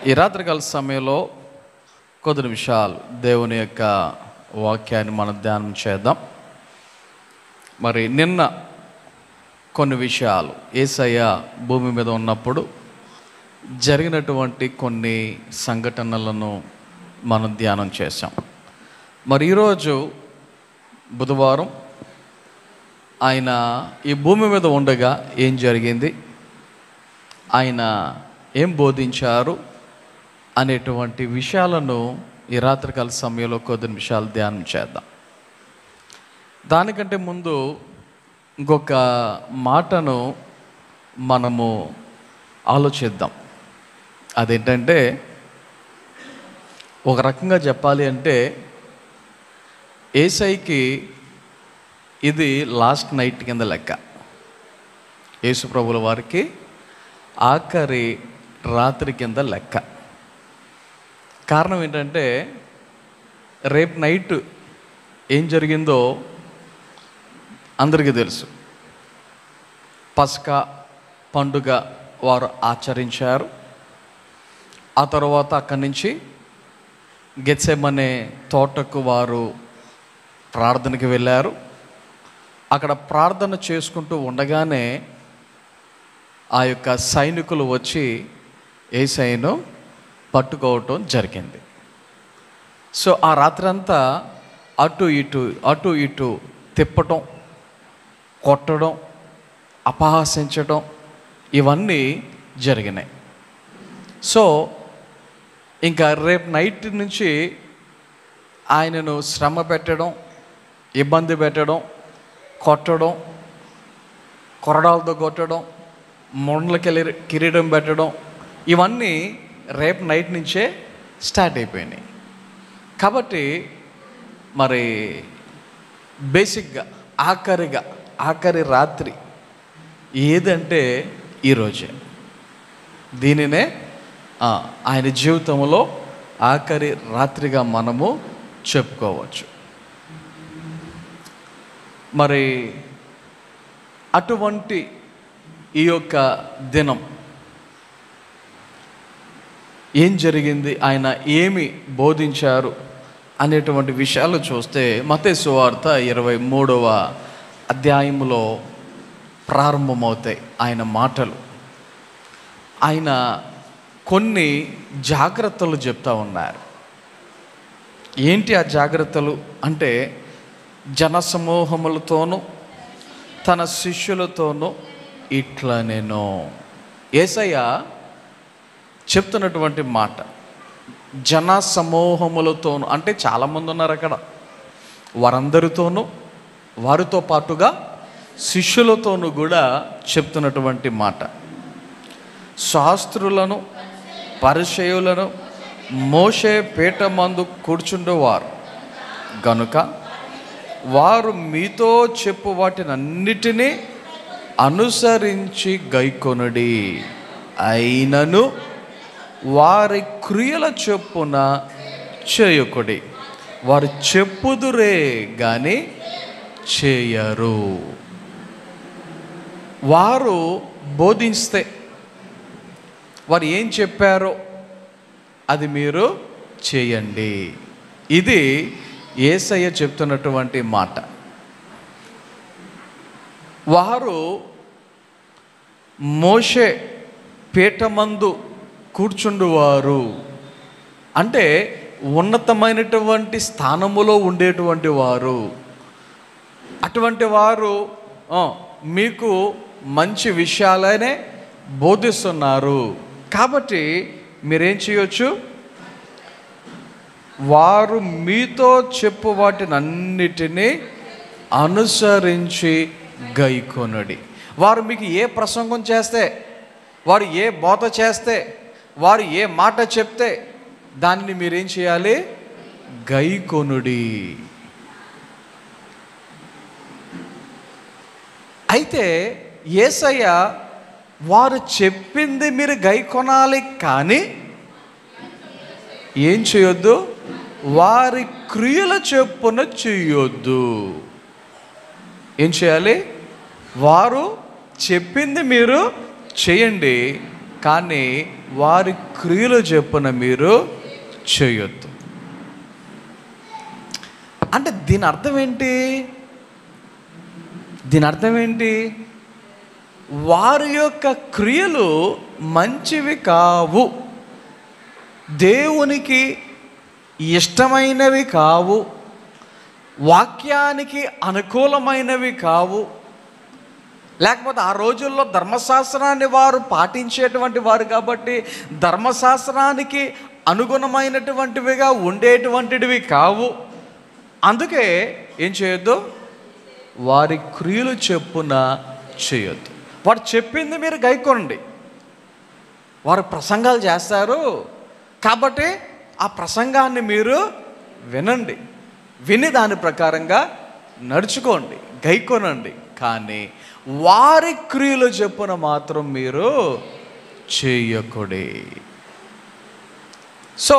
ఈ రాత్రికాల సమయంలో కొద్ది నిమిషాలు దేవుని యొక్క వాక్యాన్ని మనం ధ్యానం చేద్దాం. మరి నిన్న కొన్ని విషయాలు యేసయ్య భూమి మీద ఉన్నప్పుడు జరిగినటువంటి కొన్ని సంఘటనలను మనం ధ్యానం చేశాం. మరి ఈరోజు బుధవారం ఆయన ఈ భూమి మీద ఉండగా ఏం జరిగింది, ఆయన ఏం బోధించారు అనేటువంటి విషయాలను ఈ రాత్రికాల సమయంలో కొద్ది నిమిషాలు ధ్యానం చేద్దాం. దానికంటే ముందు ఇంకొక మాటను మనము ఆలోచిద్దాం. అదేంటంటే, ఒక రకంగా చెప్పాలి అంటే యేసయ్యకి ఇది లాస్ట్ నైట్ కింద లెక్క. యేసు ప్రభుల వారికి ఆఖరి రాత్రి కింద లెక్క. కారణం ఏంటంటే, రేపు నైట్ ఏం జరిగిందో అందరికీ తెలుసు. పస్కా పండుగ వారు ఆచరించారు. ఆ తర్వాత అక్కడి నుంచి గెత్సెమనే తోటకు వారు ప్రార్థనకి వెళ్ళారు. అక్కడ ప్రార్థన చేసుకుంటూ ఉండగానే ఆ యొక్క సైనికులు వచ్చి యేసయ్యను పట్టుకోవటం జరిగింది. సో ఆ రాత్రంతా అటు ఇటు తిప్పటం, కొట్టడం, అపహాసించడం ఇవన్నీ జరిగినాయి. సో ఇంకా రేపు నైట్ నుంచి ఆయనను శ్రమ పెట్టడం, ఇబ్బంది పెట్టడం, కొట్టడం, కొరడాలతో కొట్టడం, మొండలకి కిరీటం పెట్టడం ఇవన్నీ రేపు నైట్ నుంచే స్టార్ట్ అయిపోయినాయి. కాబట్టి మరి బేసిక్గా ఆఖరి రాత్రి ఏదంటే ఈరోజే. దీనినే ఆయన జీవితంలో ఆఖరి రాత్రిగా మనము చెప్పుకోవచ్చు. మరి అటువంటి ఈ యొక్క దినం ఏం జరిగింది, ఆయన ఏమి బోధించారు అనేటువంటి విషయాలు చూస్తే మత్తయి సువార్త 23వ అధ్యాయంలో ప్రారంభమవుతాయి ఆయన మాటలు. ఆయన కొన్ని జాగ్రత్తలు చెప్తా ఉన్నారు. ఏంటి ఆ జాగ్రత్తలు అంటే, జనసమూహములతోనూ తన శిష్యులతోనూ ఇట్లా నేను యేసయ్య చెప్తున్నటువంటి మాట. జన సమూహములతోనూ అంటే చాలామంది ఉన్నారు అక్కడ, వారందరితోనూ వారితో పాటుగా శిష్యులతోనూ కూడా చెప్తున్నటువంటి మాట. శాస్త్రులను పరిసయ్యులను మోషే పీఠ మందు కూర్చుండేవారు గనుక వారు మీతో చెప్పు వాటినన్నిటినీ అనుసరించి గైకొనుడి, అయినను వారి క్రియల చొప్పున చేయకుడి. వారు చెప్పుదురే గాని చేయరు. వారు బోధిస్తే వారు ఏం చెప్పారో అది మీరు చేయండి. ఇది యేసయ్య చెప్తున్నటువంటి మాట. వారు మోషే పీఠమందు కూర్చుండువారు అంటే ఉన్నతమైనటువంటి స్థానములో ఉండేటువంటి వారు. అటువంటి వారు మీకు మంచి విషయాలనే బోధిస్తున్నారు. కాబట్టి మీరేం చేయొచ్చు, వారు మీతో చెప్పు వాటినన్నిటినీ అనుసరించి గైకొనుడి. వారు మీకు ఏ ప్రసంగం చేస్తే, వారు ఏ బోధ చేస్తే, వారు ఏ మాట చెప్తే దానిని మీరేం చేయాలి, గైకొనుడి. అయితే యేసయ్య వారు చెప్పింది మీరు గైకొనాలి, కానీ ఏం చేయొద్దు, వారి క్రియల చొప్పున చేయొద్దు. ఏం చేయాలి, వారు చెప్పింది మీరు చేయండి, కానీ వారి క్రియలు చొప్పున మీరు చేయొద్దు. అంటే దీని అర్థం ఏంటి? దీని అర్థం ఏంటి? వారి యొక్క క్రియలు మంచివి కావు, దేవునికి ఇష్టమైనవి కావు, వాక్యానికి అనుకూలమైనవి కావు. లేకపోతే ఆ రోజుల్లో ధర్మశాస్త్రాన్ని వారు పాటించేటువంటి వారు కాబట్టి ధర్మశాస్త్రానికి అనుగుణమైనటువంటివిగా ఉండేటువంటివి కావు. అందుకే ఏం చేయొద్దు? వారి క్రియలు చొప్పున చేయొద్దు. వారు చెప్పింది మీరు గైకొనండి. వారు ప్రసంగాలు చేస్తారు కాబట్టి ఆ ప్రసంగాన్ని మీరు వినండి, విని దాని ప్రకారంగా నడుచుకోండి, గైకొనండి. కానీ వారి క్రియలు చొప్పున మాత్రం మీరు చేయకూడదు. సో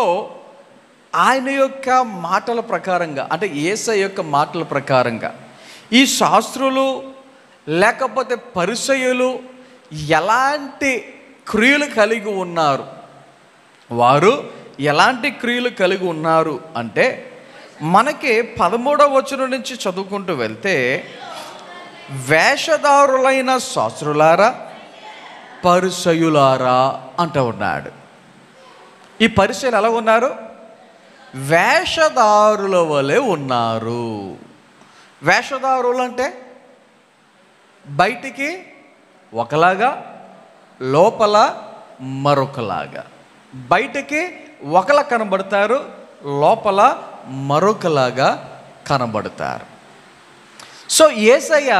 ఆయన యొక్క మాటల ప్రకారంగా, అంటే యేసయ్య యొక్క మాటల ప్రకారంగా ఈ శాస్త్రులు లేకపోతే పరిసయ్యులు ఎలాంటి క్రియలు కలిగి ఉన్నారు? వారు ఎలాంటి క్రియలు కలిగి ఉన్నారు అంటే మనకి 13వ వచనం నుంచి చదువుకుంటూ వెళ్తే, వేషధారులైన శాస్త్రులారా, పరిసయ్యులారా అంటూ ఉన్నాడు. ఈ పరిసయ్యులు ఎలా ఉన్నారు? వేషధారుల వలె ఉన్నారు. వేషధారులు అంటే బయటికి ఒకలాగా, లోపల మరొకలాగా. బయటికి ఒకలా కనబడతారు, లోపల మరొకలాగా కనబడతారు. సో యేసయ్య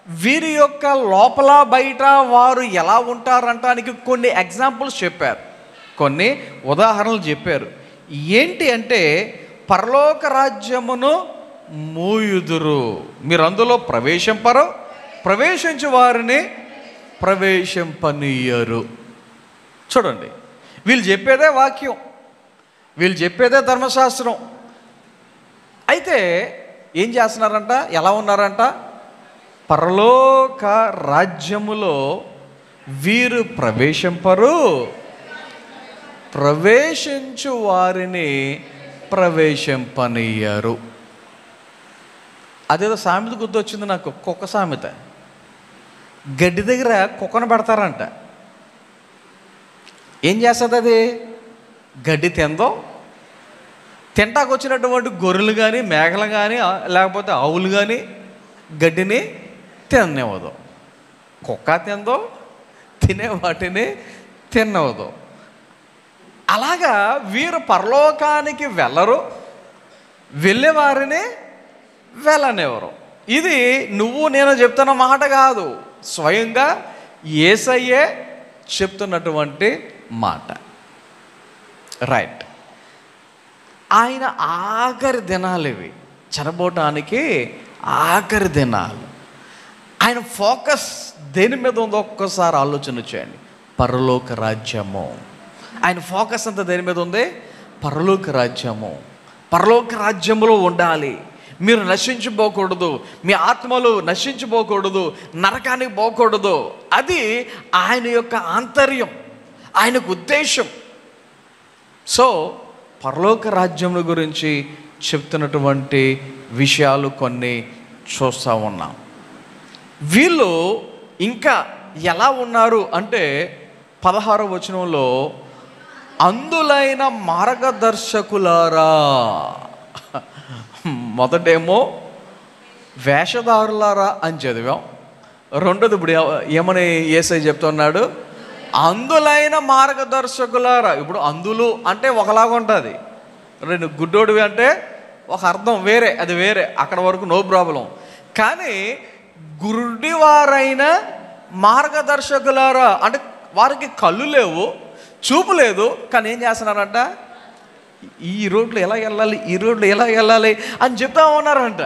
వీరి యొక్క లోపల బయట వారు ఎలా ఉంటారంటానికి కొన్ని ఎగ్జాంపుల్స్ చెప్పారు, కొన్ని ఉదాహరణలు చెప్పారు. ఏంటి అంటే, పరలోక రాజ్యమును మూయుదురు, మీరు అందులో ప్రవేశింపరు, ప్రవేశించు వారిని ప్రవేశింపనీయరు. చూడండి, వీళ్ళు చెప్పేదే వాక్యం, వీళ్ళు చెప్పేదే ధర్మశాస్త్రం. అయితే ఏం చేస్తున్నారంట? ఎలా ఉన్నారంట? పరలోక రాజ్యములో వీరు ప్రవేశింపరు, ప్రవేశించు వారిని ప్రవేశింపనీయరు. అదేదో సామెత గుర్తొచ్చింది నాకు, కుక్క సామెత. గడ్డి దగ్గర కుక్కను పెడతారంట. ఏం చేస్తుంది అది? గడ్డి తిందో, తింటాకు వచ్చినటువంటి గొర్రెలు కానీ, మేకలు కానీ, లేకపోతే ఆవులు కానీ గడ్డిని తిననివ్వదు. కుక్క తిందో, తినే వాటిని తినవదు. అలాగా వీరు పరలోకానికి వెళ్ళరు, వెళ్ళేవారిని వెళ్ళనివ్వరు. ఇది నువ్వు నేను చెప్తున్న మాట కాదు, స్వయంగా యేసయ్యే చెప్తున్నటువంటి మాట. రైట్. ఆయన ఆఖరి దినాలు ఇవి, చనిపోవటానికి ఆఖరి దినాలు. ఆయన ఫోకస్ దేని మీద ఉందో ఒక్కసారి ఆలోచన చేయండి. పరలోక రాజ్యము. ఆయన ఫోకస్ అంతా దేని మీద ఉంది? పరలోక రాజ్యము. పరలోక రాజ్యములో ఉండాలి. మీరు నశించిపోకూడదు, మీ ఆత్మలు నశించిపోకూడదు, నరకానికి పోకూడదు. అది ఆయన యొక్క ఆంతర్యం, ఆయనకు ఉద్దేశం. సో పరలోక రాజ్యం గురించి చెప్తున్నటువంటి విషయాలు కొన్ని చూస్తూ ఉన్నాం. వీళ్ళు ఇంకా ఎలా ఉన్నారు అంటే 16వ వచనంలో, అందులైన మార్గదర్శకులారా. మొదటేమో వేషధారులారా అని చదివాం. రెండోది ఇప్పుడు ఏమని యేసయ్య చెప్తున్నాడు? అందులైన మార్గదర్శకులారా. ఇప్పుడు అందులు అంటే ఒకలాగా ఉంటుంది, రెండు గుడ్డోడివి అంటే ఒక అర్థం వేరే, అది వేరే, అక్కడ వరకు నో ప్రాబ్లం. కానీ గుడ్డివారైన మార్గదర్శకులారా అంటే వారికి కళ్ళు లేవు, చూపు లేదు, కానీ ఏం చేస్తున్నారంట? ఈ రోడ్లు ఎలా వెళ్ళాలి, ఈ రోడ్లు ఎలా వెళ్ళాలి అని చెప్తా ఉన్నారంట.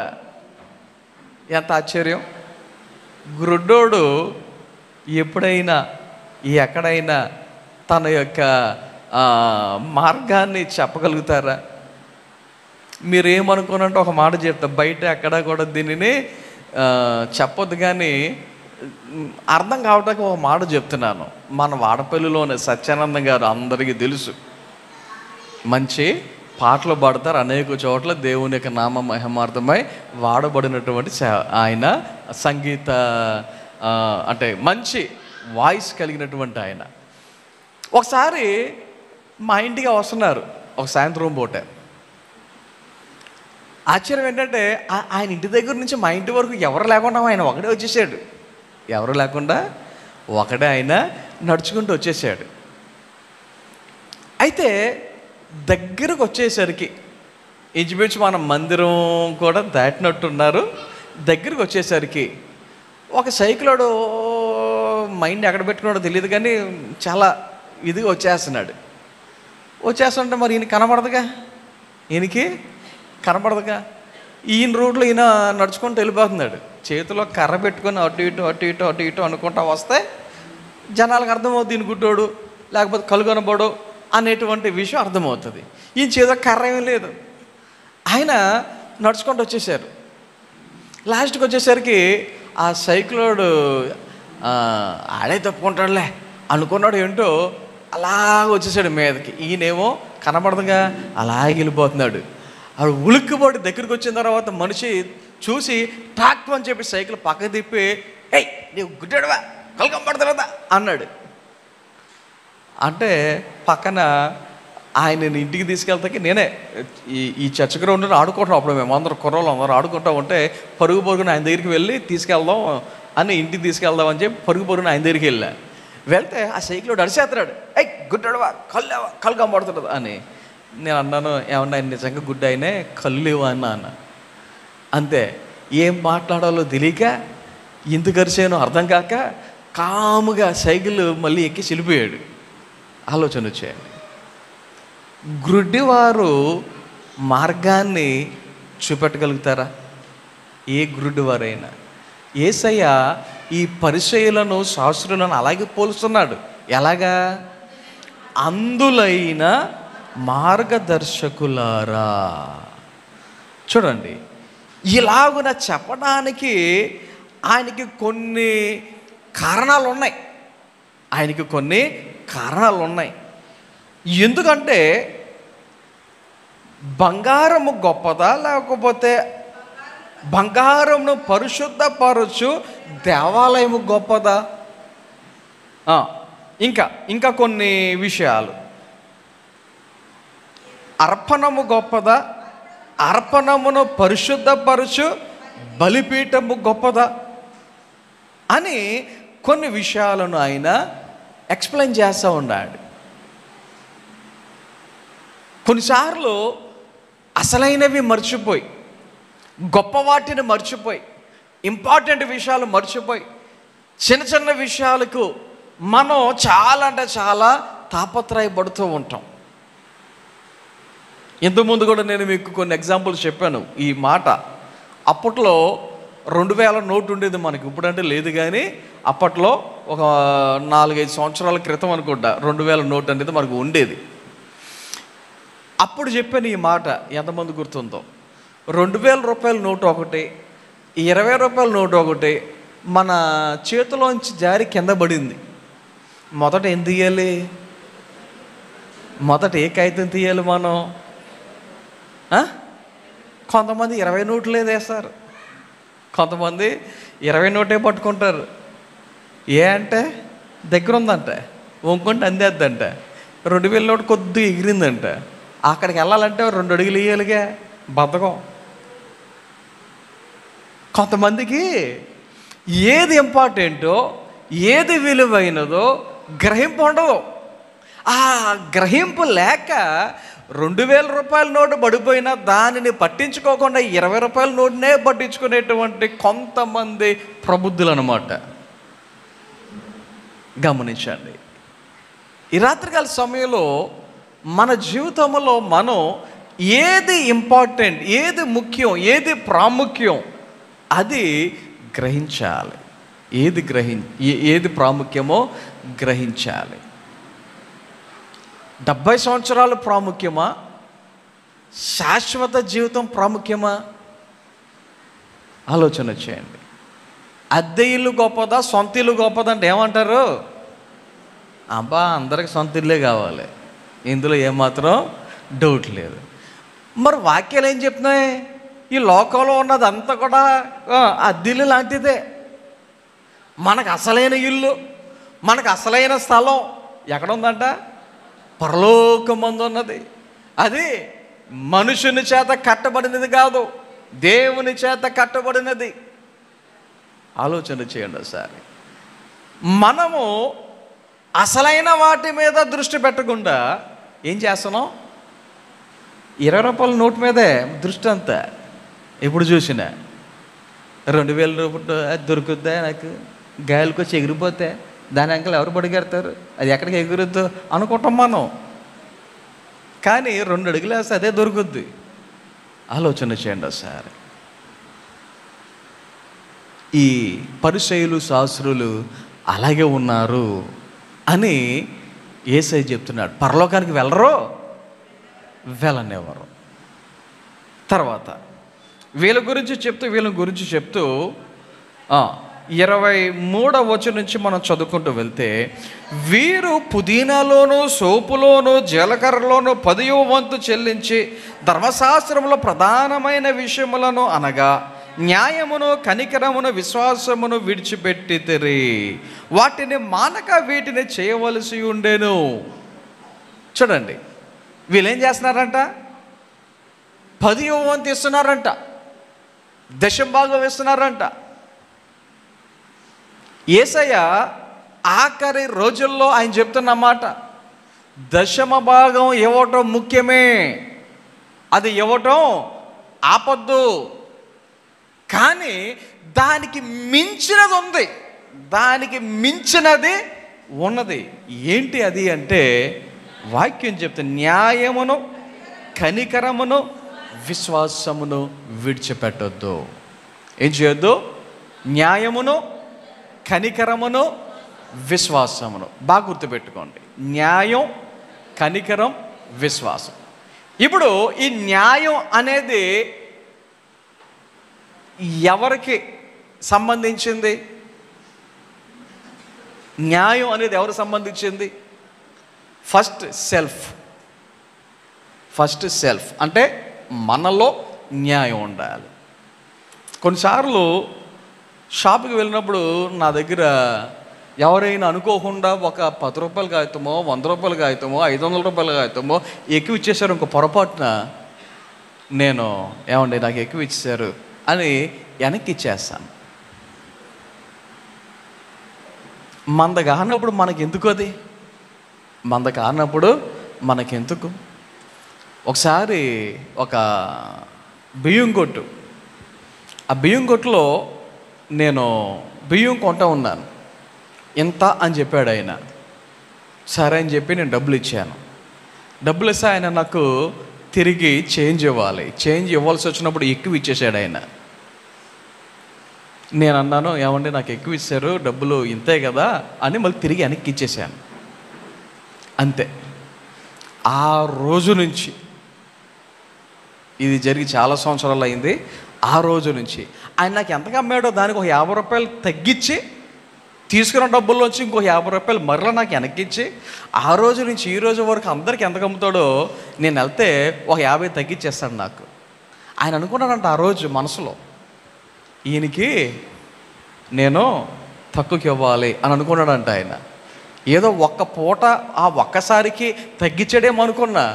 ఎంత ఆశ్చర్యం! గుడ్డోడు ఎప్పుడైనా ఎక్కడైనా తన యొక్క మార్గాన్ని చెప్పగలుగుతారా? మీరేమనుకోనంటే ఒక మాట చెప్తా, బయట ఎక్కడా కూడా దీనిని చెప్పొద్దు, కానీ అర్థం కావటానికి ఒక మాట చెప్తున్నాను. మన వాడపల్లిలోనే సత్యానందం గారు అందరికీ తెలుసు, మంచి పాటలు పాడతారు. అనేక చోట్ల దేవుని యొక్క నామ మహిమార్థమై వాడబడినటువంటి ఆయన సంగీత అంటే మంచి వాయిస్ కలిగినటువంటి ఆయన. ఒకసారి మా ఇంటికి వస్తున్నారు ఒక సాయంత్రం పూట. ఆశ్చర్యం ఏంటంటే ఆయన ఇంటి దగ్గర నుంచి మా ఇంటి వరకు ఎవరు లేకుండా ఆయన ఒకడే వచ్చేసాడు. ఎవరు లేకుండా ఒకడే ఆయన నడుచుకుంటూ వచ్చేసాడు. అయితే దగ్గరకు వచ్చేసరికి ఇంచుమించు మన మందిరం కూడా దాటినట్టున్నారు. దగ్గరకు వచ్చేసరికి ఒక సైకిలోడు మైండ్ ఎక్కడ పెట్టుకున్నాడో తెలియదు కానీ చాలా ఇదిగా వచ్చేస్తుంటే మరి ఈయన కనపడదుగా, ఈయనకి కనపడదుగా. ఈయన రోడ్లో ఈయన నడుచుకుంటూ వెళ్ళిపోతున్నాడు. చేతిలో కర్ర పెట్టుకొని అటు ఇటు అనుకుంటా వస్తే జనాలకు అర్థమవుతుంది ఈయన గుడ్డోడు లేకపోతే కలుగొనబోడు అనేటువంటి విషయం అర్థమవుతుంది. ఈయన చేతిలో కర్ర ఏమీ లేదు. ఆయన నడుచుకుంటూ వచ్చేసారు. లాస్ట్కి వచ్చేసరికి ఆ సైకిలోడు ఆడే తప్పుకుంటాడులే అనుకున్నాడు. ఏంటో అలాగ వచ్చేసాడు మీదకి. ఈయనేమో కనబడదుగా అలాగే వెళ్ళిపోతున్నాడు. ఆడు ఉలిక్కిపోయి దగ్గరికి వచ్చిన తర్వాత మనిషి చూసి టాక్ అని చెప్పి సైకిల్ పక్క తిప్పి, ఏయ్ నీవు గుడ్డాడువా కలకంపడతాడా అన్నాడు. అంటే పక్కన ఆయన ఇంటికి తీసుకెళ్తాకి నేనే ఈ చర్చ గ్రౌండ్లో ఆడుకుంటాం. అప్పుడు మేము అందరం కుర్రోళ్ళు అందరూ ఆడుకుంటా ఉంటే పరుగున ఆయన దగ్గరికి వెళ్ళి తీసుకెళ్దాం అని, ఇంటికి తీసుకెళ్దాం అని చెప్పి పరుగున ఆయన దగ్గరికి వెళ్తే ఆ సైకిల్ అడిసేస్తున్నాడు, ఏయ్ గుడ్డాడువా కళ్ళు కనబడుతుంది అని. నేను అన్నాను, ఏమన్నా ఆయన నిజంగా గుడ్డ అయినే కళ్ళు లేవు అన్న. అంతే, ఏం మాట్లాడాలో తెలియక ఎందుకు అరిసానో అర్థం కాక కాముగా సైకిల్ మళ్ళీ ఎక్కి వెళ్ళిపోయాడు. ఆలోచన వచ్చేయండి. గ్రుడ్డివారు మార్గాన్ని చూపెట్టగలుగుతారా? ఏ గ్రుడ్డివారైనా. యేసయ్య ఈ పరిచయులను శాస్త్రులను అలాగే పోలుస్తున్నాడు. ఎలాగా? అందులైన మార్గదర్శకులారా. చూడండి, ఇలాగున చెప్పడానికి ఆయనకి కొన్ని కారణాలు ఉన్నాయి. ఎందుకంటే బంగారము గొప్పదా, లేకపోతే బంగారమును పరిశుద్ధపరచు దేవాలయము గొప్పదా? ఇంకా కొన్ని విషయాలు. అర్పణము గొప్పదా, అర్పణమును పరిశుద్ధపరచు బలిపీఠము గొప్పదా అని కొన్ని విషయాలను ఆయన ఎక్స్ప్లెయిన్ చేస్తూ ఉన్నాడు. కొన్నిసార్లు అసలైనవి మర్చిపోయి, గొప్ప వాటిని మర్చిపోయి, ఇంపార్టెంట్ విషయాలు మర్చిపోయి చిన్న చిన్న విషయాలకు మనం చాలా అంటే చాలా తాపత్రయపడుతూ ఉంటాం. ఇంతకుముందు కూడా నేను మీకు కొన్ని ఎగ్జాంపుల్స్ చెప్పాను. ఈ మాట అప్పట్లో 2000 నోటు ఉండేది మనకి, ఇప్పుడంటే లేదు కానీ అప్పట్లో ఒక 4-5 సంవత్సరాల క్రితం అనుకుంటా 2000 నోటు అనేది మనకు ఉండేది. అప్పుడు చెప్పాను ఈ మాట, ఎంతమంది గుర్తుందో. 2000 రూపాయల నోటు ఒకటి, 20 రూపాయల నోటు ఒకటి మన చేతిలోంచి జారి కింద పడింది. మొదట ఏం తీయాలి? మొదట ఏ కాగితం తీయాలి మనం? కొంతమంది 20 నోట్లు వేస్తారు, కొంతమంది 20 నోటే పట్టుకుంటారు. ఏ అంటే దగ్గర ఉందంట, వంకుంటే అందేద్దంట. 2000 నోటు కొద్దిగా ఎగిరిందంట, అక్కడికి వెళ్ళాలంటే 2 అడుగులు వేయాలిగా, బద్ధకం. కొంతమందికి ఏది ఇంపార్టెంటో, ఏది విలువైనదో గ్రహింపు ఉండదు. ఆ గ్రహింపు లేక 2000 రూపాయల నోటు పడిపోయినా దానిని పట్టించుకోకుండా 20 రూపాయల నోటునే పట్టించుకునేటువంటి కొంతమంది ప్రబుద్ధులు అన్నమాట. గమనించండి. ఈ రాత్రికాల సమయంలో మన జీవితంలో మనం ఏది ఇంపార్టెంట్, ఏది ముఖ్యం, ఏది ప్రాముఖ్యం అది గ్రహించాలి. ఏది ప్రాముఖ్యమో గ్రహించాలి. 70 సంవత్సరాలు ప్రాముఖ్యమా, శాశ్వత జీవితం ప్రాముఖ్యమా? ఆలోచన చేయండి. అద్దె ఇల్లు గొప్పదా, సొంత ఇల్లు గొప్పదా అంటే ఏమంటారు? అబ్బా, అందరికి సొంత ఇల్లే కావాలి, ఇందులో ఏమాత్రం డౌట్ లేదు. మరి వాక్యాలు ఏం చెప్తున్నాయి? ఈ లోకంలో ఉన్నదంతా కూడా అద్దె ఇల్లు లాంటిదే. మనకు అసలైన ఇల్లు, మనకు అసలైన స్థలం ఎక్కడ ఉందంట? పరలోకమందు ఉన్నది. అది మనుషుని చేత కట్టబడినది కాదు, దేవుని చేత కట్టబడినది. ఆలోచన చేయండి ఒకసారి. మనము అసలైన వాటి మీద దృష్టి పెట్టకుండా ఏం చేస్తున్నాం? 20 రూపాయల నోటు మీదే దృష్టి అంతా. ఎప్పుడు చూసినా 2000 రూపాయలు దొరుకుద్దా, నాకు గాలికి వచ్చి ఎగిరిపోతే దాని అంకలు ఎవరు పడిగెడతారు, అది ఎక్కడికి ఎగురుద్దు అనుకుంటాం మనం. కానీ 2 అడుగులు వేస్తే అదే దొరుకుద్ది. ఆలోచన చేయండి ఒకసారి. ఈ పరిసయ్యులు, శాస్త్రులు అలాగే ఉన్నారు అని యేసయ్య చెప్తున్నాడు. పరలోకానికి వెళ్ళరు, వెళ్ళనివ్వరు. తర్వాత వీళ్ళ గురించి చెప్తూ 23వ వచనం నుంచి మనం చదువుకుంటూ వెళ్తే, వీరు పుదీనాలోను, సోపులోను, జీలకర్రలోను 10వ వంతు చెల్లించి ధర్మశాస్త్రంలో ప్రధానమైన విషయములను అనగా న్యాయమును, కనికరమును, విశ్వాసమును విడిచిపెట్టితిరి. వాటిని మానక వీటిని చేయవలసి ఉండేను. చూడండి, వీళ్ళేం చేస్తున్నారంట? 10వ వంతు ఇస్తున్నారంట, దశంభాగం ఇస్తున్నారంట. యేసయ్య ఆఖరి రోజుల్లో ఆయన చెప్తున్నమాట, దశమ భాగం ఇవ్వటం ముఖ్యమే, అది ఇవ్వటం ఆపద్దు. కానీ దానికి మించినది ఉంది, దానికి మించినది ఉన్నది. ఏంటి అది అంటే, వాక్యం చెప్తే న్యాయమును, కనికరమును, విశ్వాసమును విడిచిపెట్టొద్దు. ఏం చేయొద్దు? న్యాయమును, కనికరమును, విశ్వాసమును. బాగా గుర్తుపెట్టుకోండి, న్యాయం, కనికరం, విశ్వాసం. ఇప్పుడు ఈ న్యాయం అనేది ఎవరికి సంబంధించింది? న్యాయం అనేది ఎవరికి సంబంధించింది? ఫస్ట్ సెల్ఫ్ అంటే మనలో న్యాయం ఉండాలి. కొన్నిసార్లు షాపుకి వెళ్ళినప్పుడు నా దగ్గర ఎవరైనా అనుకోకుండా ఒక 10 రూపాయల కాగితమో, 100 రూపాయల కాగితమో, 500 రూపాయల కాగితమో ఎక్కువ ఇచ్చేసారు. ఇంకో పొరపాటున నేను ఏమండి నాకు ఎక్కువ ఇచ్చేసారు అని వెనక్కి ఇచ్చేస్తాను. మంద కానప్పుడు మనకెందుకు? అది మంద కానప్పుడు మనకెందుకు? ఒకసారి ఒక బియ్యం కొట్టు, ఆ బియ్యం కొట్టులో నేను బియ్యం కొంటా ఉన్నాను. ఎంత అని చెప్పాడు ఆయన. సరే అని చెప్పి నేను డబ్బులు ఇచ్చాను. డబ్బులు ఇస్తే ఆయన నాకు తిరిగి చేంజ్ ఇవ్వాలి. చేంజ్ ఇవ్వాల్సి వచ్చినప్పుడు ఎక్కువ ఇచ్చేసాడు ఆయన. నేను అన్నాను, ఏమండి నాకు ఎక్కువ ఇచ్చారు, డబ్బులు ఇంతే కదా అని మళ్ళీ తిరిగి వెనక్కి ఇచ్చేసాను. అంతే. ఆ రోజు నుంచి, ఇది జరిగి చాలా సంవత్సరాలు అయింది, ఆ రోజు నుంచి ఆయన నాకు ఎంతగా అమ్మాడో దానికి ఒక 50 రూపాయలు తగ్గించి తీసుకున్న డబ్బుల్లోంచి ఇంకో 50 రూపాయలు మరలా నాకు వెనక్కిచ్చి, ఆ రోజు నుంచి ఈ రోజు వరకు అందరికి ఎంత అమ్ముతాడో నేను వెళ్తే ఒక 50 తగ్గించేస్తాడు నాకు. ఆయన అనుకున్నాడంట ఆ రోజు మనసులో, ఈయనకి నేను తక్కువకి ఇవ్వాలి అని అనుకున్నాడంట ఆయన. ఏదో ఒక్క పూట ఆ ఒక్కసారికి తగ్గించడేమో అనుకున్నా,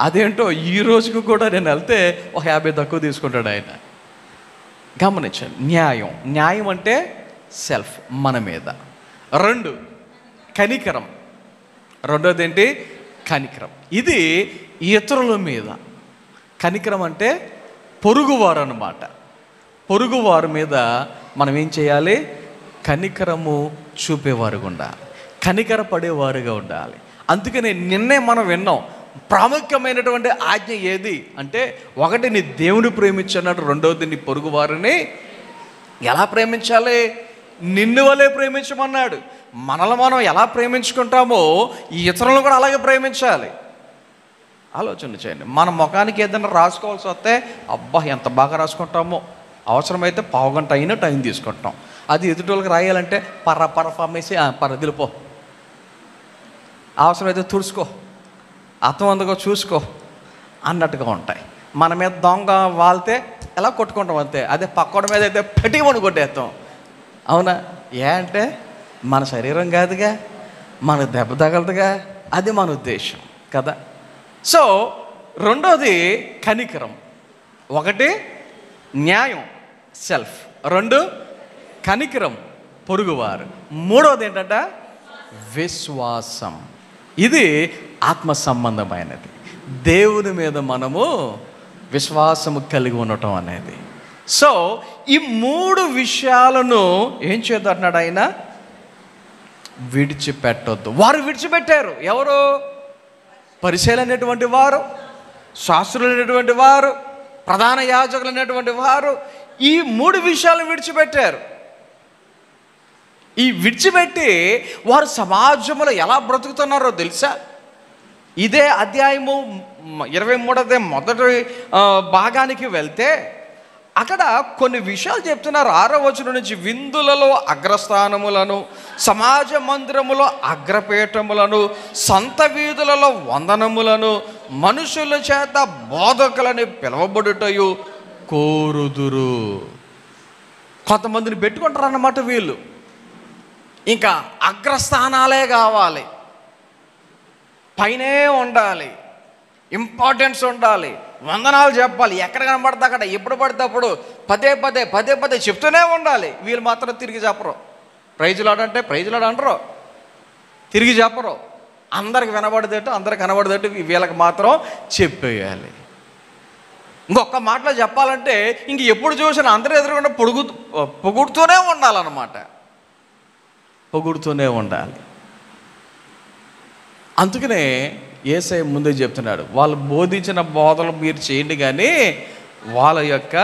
అదేంటో ఈ రోజుకు కూడా నేను వెళ్తే ఒక 50 తక్కువ తీసుకుంటాడు ఆయన. గమనించండి, న్యాయం అంటే సెల్ఫ్, మన మీద. 2 కనికరం. రెండోది ఏంటి? కనికరం. ఇది ఇతరుల మీద. కనికరం అంటే పొరుగువారు అన్నమాట. పొరుగువారి మీద మనం ఏం చేయాలి? కనికరము చూపేవారుగా ఉండాలి, కనికర పడేవారుగా ఉండాలి. అందుకనే నిన్నే మనం విన్నాం, ప్రాముఖ్యమైనటువంటి ఆజ్ఞ ఏది అంటే, ఒకటి నీ దేవుని ప్రేమించన్నాడు, రెండవది నీ పొరుగు వారిని ఎలా ప్రేమించాలి? నిన్ను వలే ప్రేమించమన్నాడు. మనల్ని మనం ఎలా ప్రేమించుకుంటామో ఈ ఇతరులను కూడా అలాగే ప్రేమించాలి. ఆలోచన చేయండి. మన ముఖానికి ఏదైనా రాసుకోవాల్సి వస్తే అబ్బా ఎంత బాగా రాసుకుంటామో, అవసరమైతే 1/2 గంట అయినా టైం తీసుకుంటాం. అది ఎదుటోళ్ళకి రాయాలంటే పర్ఫార్మెన్స్ పరదిలిపో, అవసరమైతే తుడుచుకో, అర్థం అందుకో చూసుకో అన్నట్టుగా ఉంటాయి. మన మీద దొంగ వాళ్తే ఎలా కొట్టుకుంటాం అంతే. అదే పక్కోడి మీద అయితే పెట్టి కొట్టేస్తాం. అవునా? అంటే మన శరీరం కాదుగా, మనకు దెబ్బ తగలదుగా, అది మన ఉద్దేశం కదా. సో రెండోది కనికరం. ఒకటి న్యాయం, సెల్ఫ్. రెండు కనికరం, పొరుగువారు. మూడోది ఏంటంటే విశ్వాసం. ఇది ఆత్మ సంబంధమైనది. దేవుని మీద మనము విశ్వాసము కలిగి ఉండటం అనేది. సో ఈ మూడు విషయాలను ఏం చేద్దాడు ఆయన? విడిచిపెట్టొద్దు. వారు విడిచిపెట్టారు. ఎవరు? పరిసయ్యులు అనేటువంటి వారు, శాస్త్రులు అనేటువంటి వారు, ప్రధాన యాజకులు అనేటువంటి వారు ఈ మూడు విషయాలు విడిచిపెట్టారు. ఈ విడిచిపెట్టి వారు సమాజంలో ఎలా బ్రతుకుతున్నారో తెలుసా? ఇదే అధ్యాయము 23వ మొదటి భాగానికి వెళ్తే అక్కడ కొన్ని విషయాలు చెప్తున్నారు. 6వ వచనం నుంచి, విందులలో అగ్రస్థానములను, సమాజ మందిరములో అగ్రపీఠములను, సంత వీధులలో వందనములను, మనుషుల చేత బోధకులని పిలువబడుటయు కోరుదురు. కొంతమందిని పెట్టుకుంటారు అన్నమాట వీళ్ళు. ఇంకా అగ్రస్థానాలే కావాలి, పైనే ఉండాలి, ఇంపార్టెన్స్ ఉండాలి, వందనాలు చెప్పాలి, ఎక్కడ కనబడితే అక్కడ, ఎప్పుడు పడితే అప్పుడు పదే పదే చెప్తూనే ఉండాలి. వీళ్ళు మాత్రం తిరిగి చెప్పరు. ప్రైజులాడు అంటే ప్రైజులాడు అంటారు, తిరిగి చెప్పరు. అందరికి వినబడేటట్టు, అందరికి కనబడేటట్టు వీళ్ళకి మాత్రం చెప్పేయాలి. ఇంకొక మాటలో చెప్పాలంటే ఇంక ఎప్పుడు చూసినా అందరూ ఎదురుకుండా పొగుడుతూనే ఉండాలన్నమాట, పొగుడుతూనే ఉండాలి. అందుకనే యేసయ్య ముందే చెప్తున్నాడు, వాళ్ళు బోధించిన బోధలు మీరు చేయండి కానీ వాళ్ళ యొక్క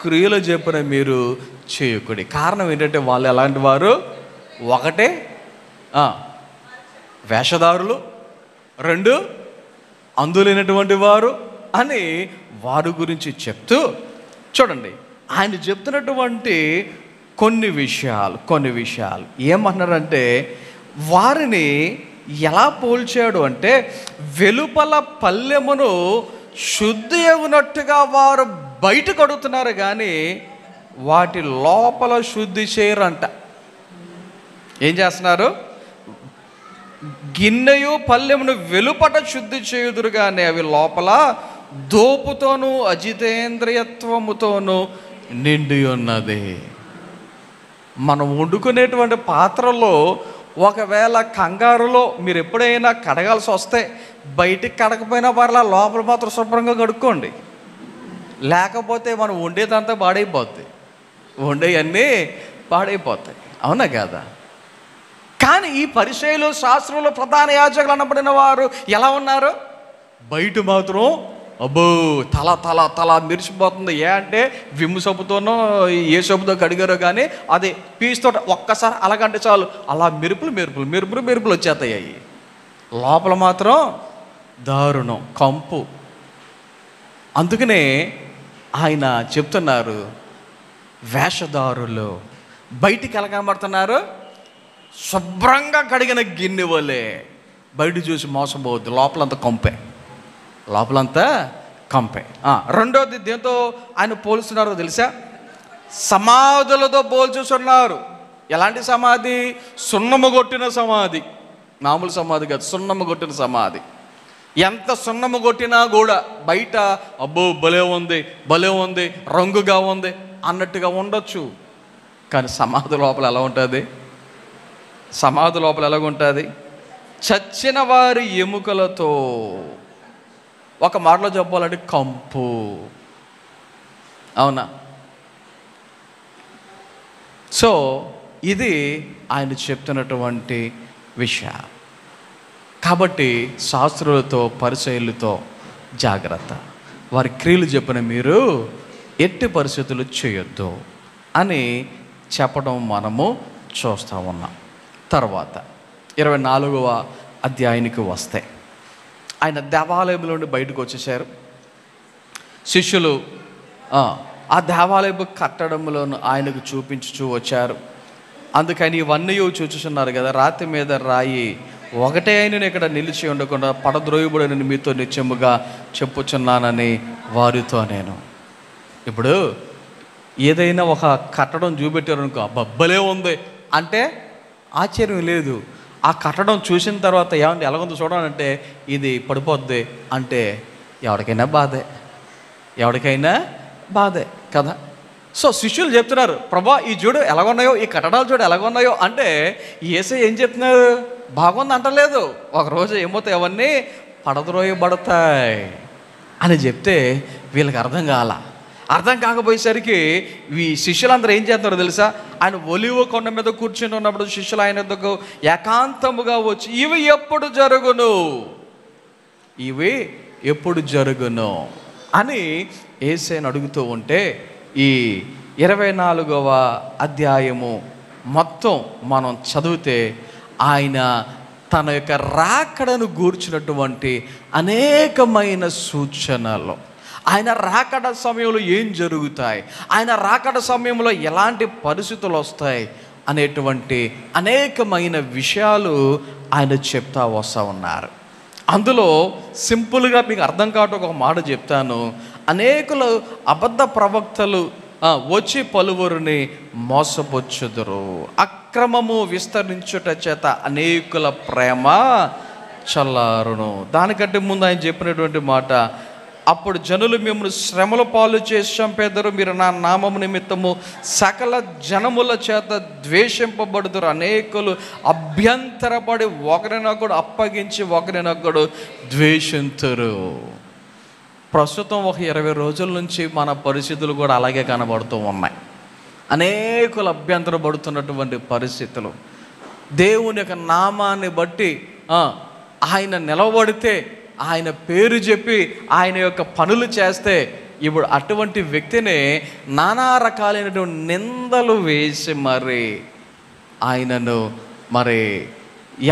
క్రియలు చెప్పిన మీరు చేయకూడదు. కారణం ఏంటంటే వాళ్ళు ఎలాంటి వారు? ఒకటే వేషధారులు, రెండు అందులేనటువంటి వారు అని వారి గురించి చెప్తూ, చూడండి ఆయన చెప్తున్నటువంటి కొన్ని విషయాలు ఏమన్నారంటే, వారిని ఎలా పోల్చాడు అంటే, వెలుపల పల్లెమును శుద్ధి అవునట్టుగా వారు బయట కడుగుతున్నారు కానీ వాటి లోపల శుద్ధి చేయరంట. ఏం చేస్తున్నారు? గిన్నెయు పల్లెమును వెలుపట శుద్ధి చేయుదురు కానీ అవి లోపల దోపుతోనూ అజితేంద్రియత్వముతోనూ నిండి ఉన్నది. మనం వండుకునేటువంటి పాత్రలో ఒకవేళ కంగారులో మీరు ఎప్పుడైనా కడగాల్సి వస్తే బయటికి కడకపోయినా పర్లా, లోపల మాత్రం శుభ్రంగా కడుక్కోండి. లేకపోతే మనం వండేదంతా పాడైపోద్ది, వండేవన్నీ పాడైపోతాయి. అవునా కదా? కానీ ఈ పరిచయులు, శాస్త్రంలో ప్రధాన యాజకులు అనబడిన వారు ఎలా ఉన్నారు? బయట మాత్రం అబ్బో తల తల తల మెరిసిపోతుంది. అంటే విమ్ము సబ్బుతోనో ఏ సబ్బుతో కడిగారో కానీ అది పీచుతో ఒక్కసారి అలాగంటే చాలు, అలా మెరుపులు వచ్చేస్తాయి. లోపల మాత్రం దారుణం, కంపు. అందుకనే ఆయన చెప్తున్నారు, వేషధారులు బయటికి ఎలా కనబడుతున్నారు? శుభ్రంగా కడిగిన గిన్నె వలే. బయట చూసి మోసపోవద్దు, లోపలంతా కంపే. రెండోది దేంతో ఆయన పోల్చున్నారో తెలుసా? సమాధులతో పోల్చుతున్నారు. ఎలాంటి సమాధి? సున్నము కొట్టిన సమాధి. మామూలు సమాధి కాదు, సున్నము కొట్టిన సమాధి. ఎంత సున్నము కొట్టినా కూడా బయట అబ్బో భలే ఉంది, రంగుగా ఉంది అన్నట్టుగా ఉండొచ్చు. కానీ సమాధి లోపల ఎలా ఉంటుంది? చచ్చిన వారి ఎముకలతో, ఒక మాటలో చెప్పాలంటే కంపు. అవునా? సో ఇది ఆయన చెప్తున్నటువంటి విషయం. కాబట్టి శాస్త్రులతో, పరిచయులతో జాగ్రత్త. వారి క్రియలు చెప్పిన మీరు ఎట్టి పరిస్థితులు చేయొద్దు అని చెప్పడం మనము చూస్తూ ఉన్నాం. తర్వాత 24వ అధ్యాయానికి వస్తే, ఆయన దేవాలయంలో నుండి బయటకు వచ్చేసారు. శిష్యులు ఆ దేవాలయపు కట్టడంలోను ఆయనకు చూపించుచూ వచ్చారు. అందుకని ఇవన్నీ చూచుచున్నారు కదా, రాతి మీద రాయి ఒకటే ఆయన ఇక్కడ నిలిచి ఉండకుండా పడద్రోయబడిన మీతో నిత్యముగా చెప్పుచున్నానని వారితో నేను. ఇప్పుడు ఏదైనా ఒక కట్టడం చూపెట్టారనుకో, బబ్బలే ఉంది అంటే ఆశ్చర్యం లేదు. ఆ కట్టడం చూసిన తర్వాత ఏమంటే ఎలాగుందో చూడాలంటే ఇది పడిపోద్ది అంటే ఎవరికైనా బాధే కదా. సో శిష్యులు చెప్తున్నారు, ప్రభా ఈ చూడు ఎలాగున్నాయో, ఈ కట్టడాలు చూడు ఎలాగున్నాయో అంటే యేసయ్య ఏం చెప్తున్నారు, బాగుంది అంటలేదు. ఒకరోజు ఏమవుతాయి, అవన్నీ పడద్రోయబడతాయి అని చెప్తే వీళ్ళకి అర్థం కాకపోయేసరికి ఈ శిష్యులందరూ ఏం చేస్తారో తెలుసా, ఆయన ఒలివ కొండ మీద కూర్చుని ఉన్నప్పుడు శిష్యులు ఆయన వద్దకు ఏకాంతముగా వచ్చి ఇవి ఎప్పుడు జరుగును అని యేసయ్యను అడుగుతూ ఉంటే, ఈ 24వ అధ్యాయము మొత్తం మనం చదివితే ఆయన తన యొక్క రాకడను గూర్చినటువంటి అనేకమైన సూచనలు, ఆయన రాకడ సమయంలో ఏం జరుగుతాయి, ఆయన రాకడ సమయంలో ఎలాంటి పరిస్థితులు వస్తాయి అనేటువంటి అనేకమైన విషయాలు ఆయన చెప్తా వస్తూ ఉన్నారు. అందులో సింపుల్గా మీకు అర్థం కావటం ఒక మాట చెప్తాను. అనేకులు అబద్ధ ప్రవక్తలు వచ్చి పలువురిని మోసపుచ్చుదురు, అక్రమము విస్తరించుట చేత అనేకుల ప్రేమ చల్లారును. దానికంటే ముందు ఆయన చెప్పినటువంటి మాట, అప్పుడు జనులు మిమ్మల్ని శ్రమల పాలు చేసి చంపేదరు, మీరు నా నామము నిమిత్తము సకల జనముల చేత ద్వేషింపబడుదురు, అనేకులు అభ్యంతరపడి ఒకరినొకడు అప్పగించి ఒకరినొకడు ద్వేషింతురు. ప్రస్తుతం ఒక 20 రోజుల నుంచి మన పరిస్థితులు కూడా అలాగే కనబడుతూ ఉన్నాయి. అనేకులు అభ్యంతరపడుతున్నటువంటి పరిస్థితులు. దేవుని యొక్క నామాన్ని బట్టి ఆయన నిలబడితే, ఆయన పేరు చెప్పి ఆయన యొక్క పనులు చేస్తే, ఇప్పుడు అటువంటి వ్యక్తిని నానా రకాలైనటువంటి నిందలు వేసి ఆయనను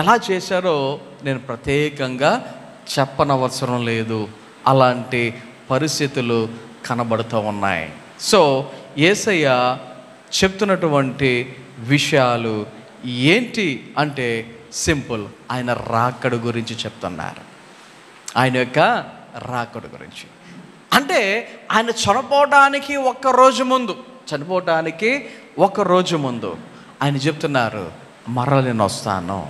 ఎలా చేశారో నేను ప్రత్యేకంగా చెప్పనవసరం లేదు. అలాంటి పరిస్థితులు కనబడుతూ ఉన్నాయి. సో యేసయ్య చెప్తున్నటువంటి విషయాలు ఏంటి అంటే సింపుల్, ఆయన రాకడ గురించి చెప్తున్నారు. ఆయన యొక్క రాకడ గురించి అంటే ఆయన చనిపోవడానికి ఒక్క రోజు ముందు ఆయన చెప్తున్నారు, మరల నేను వస్తాను,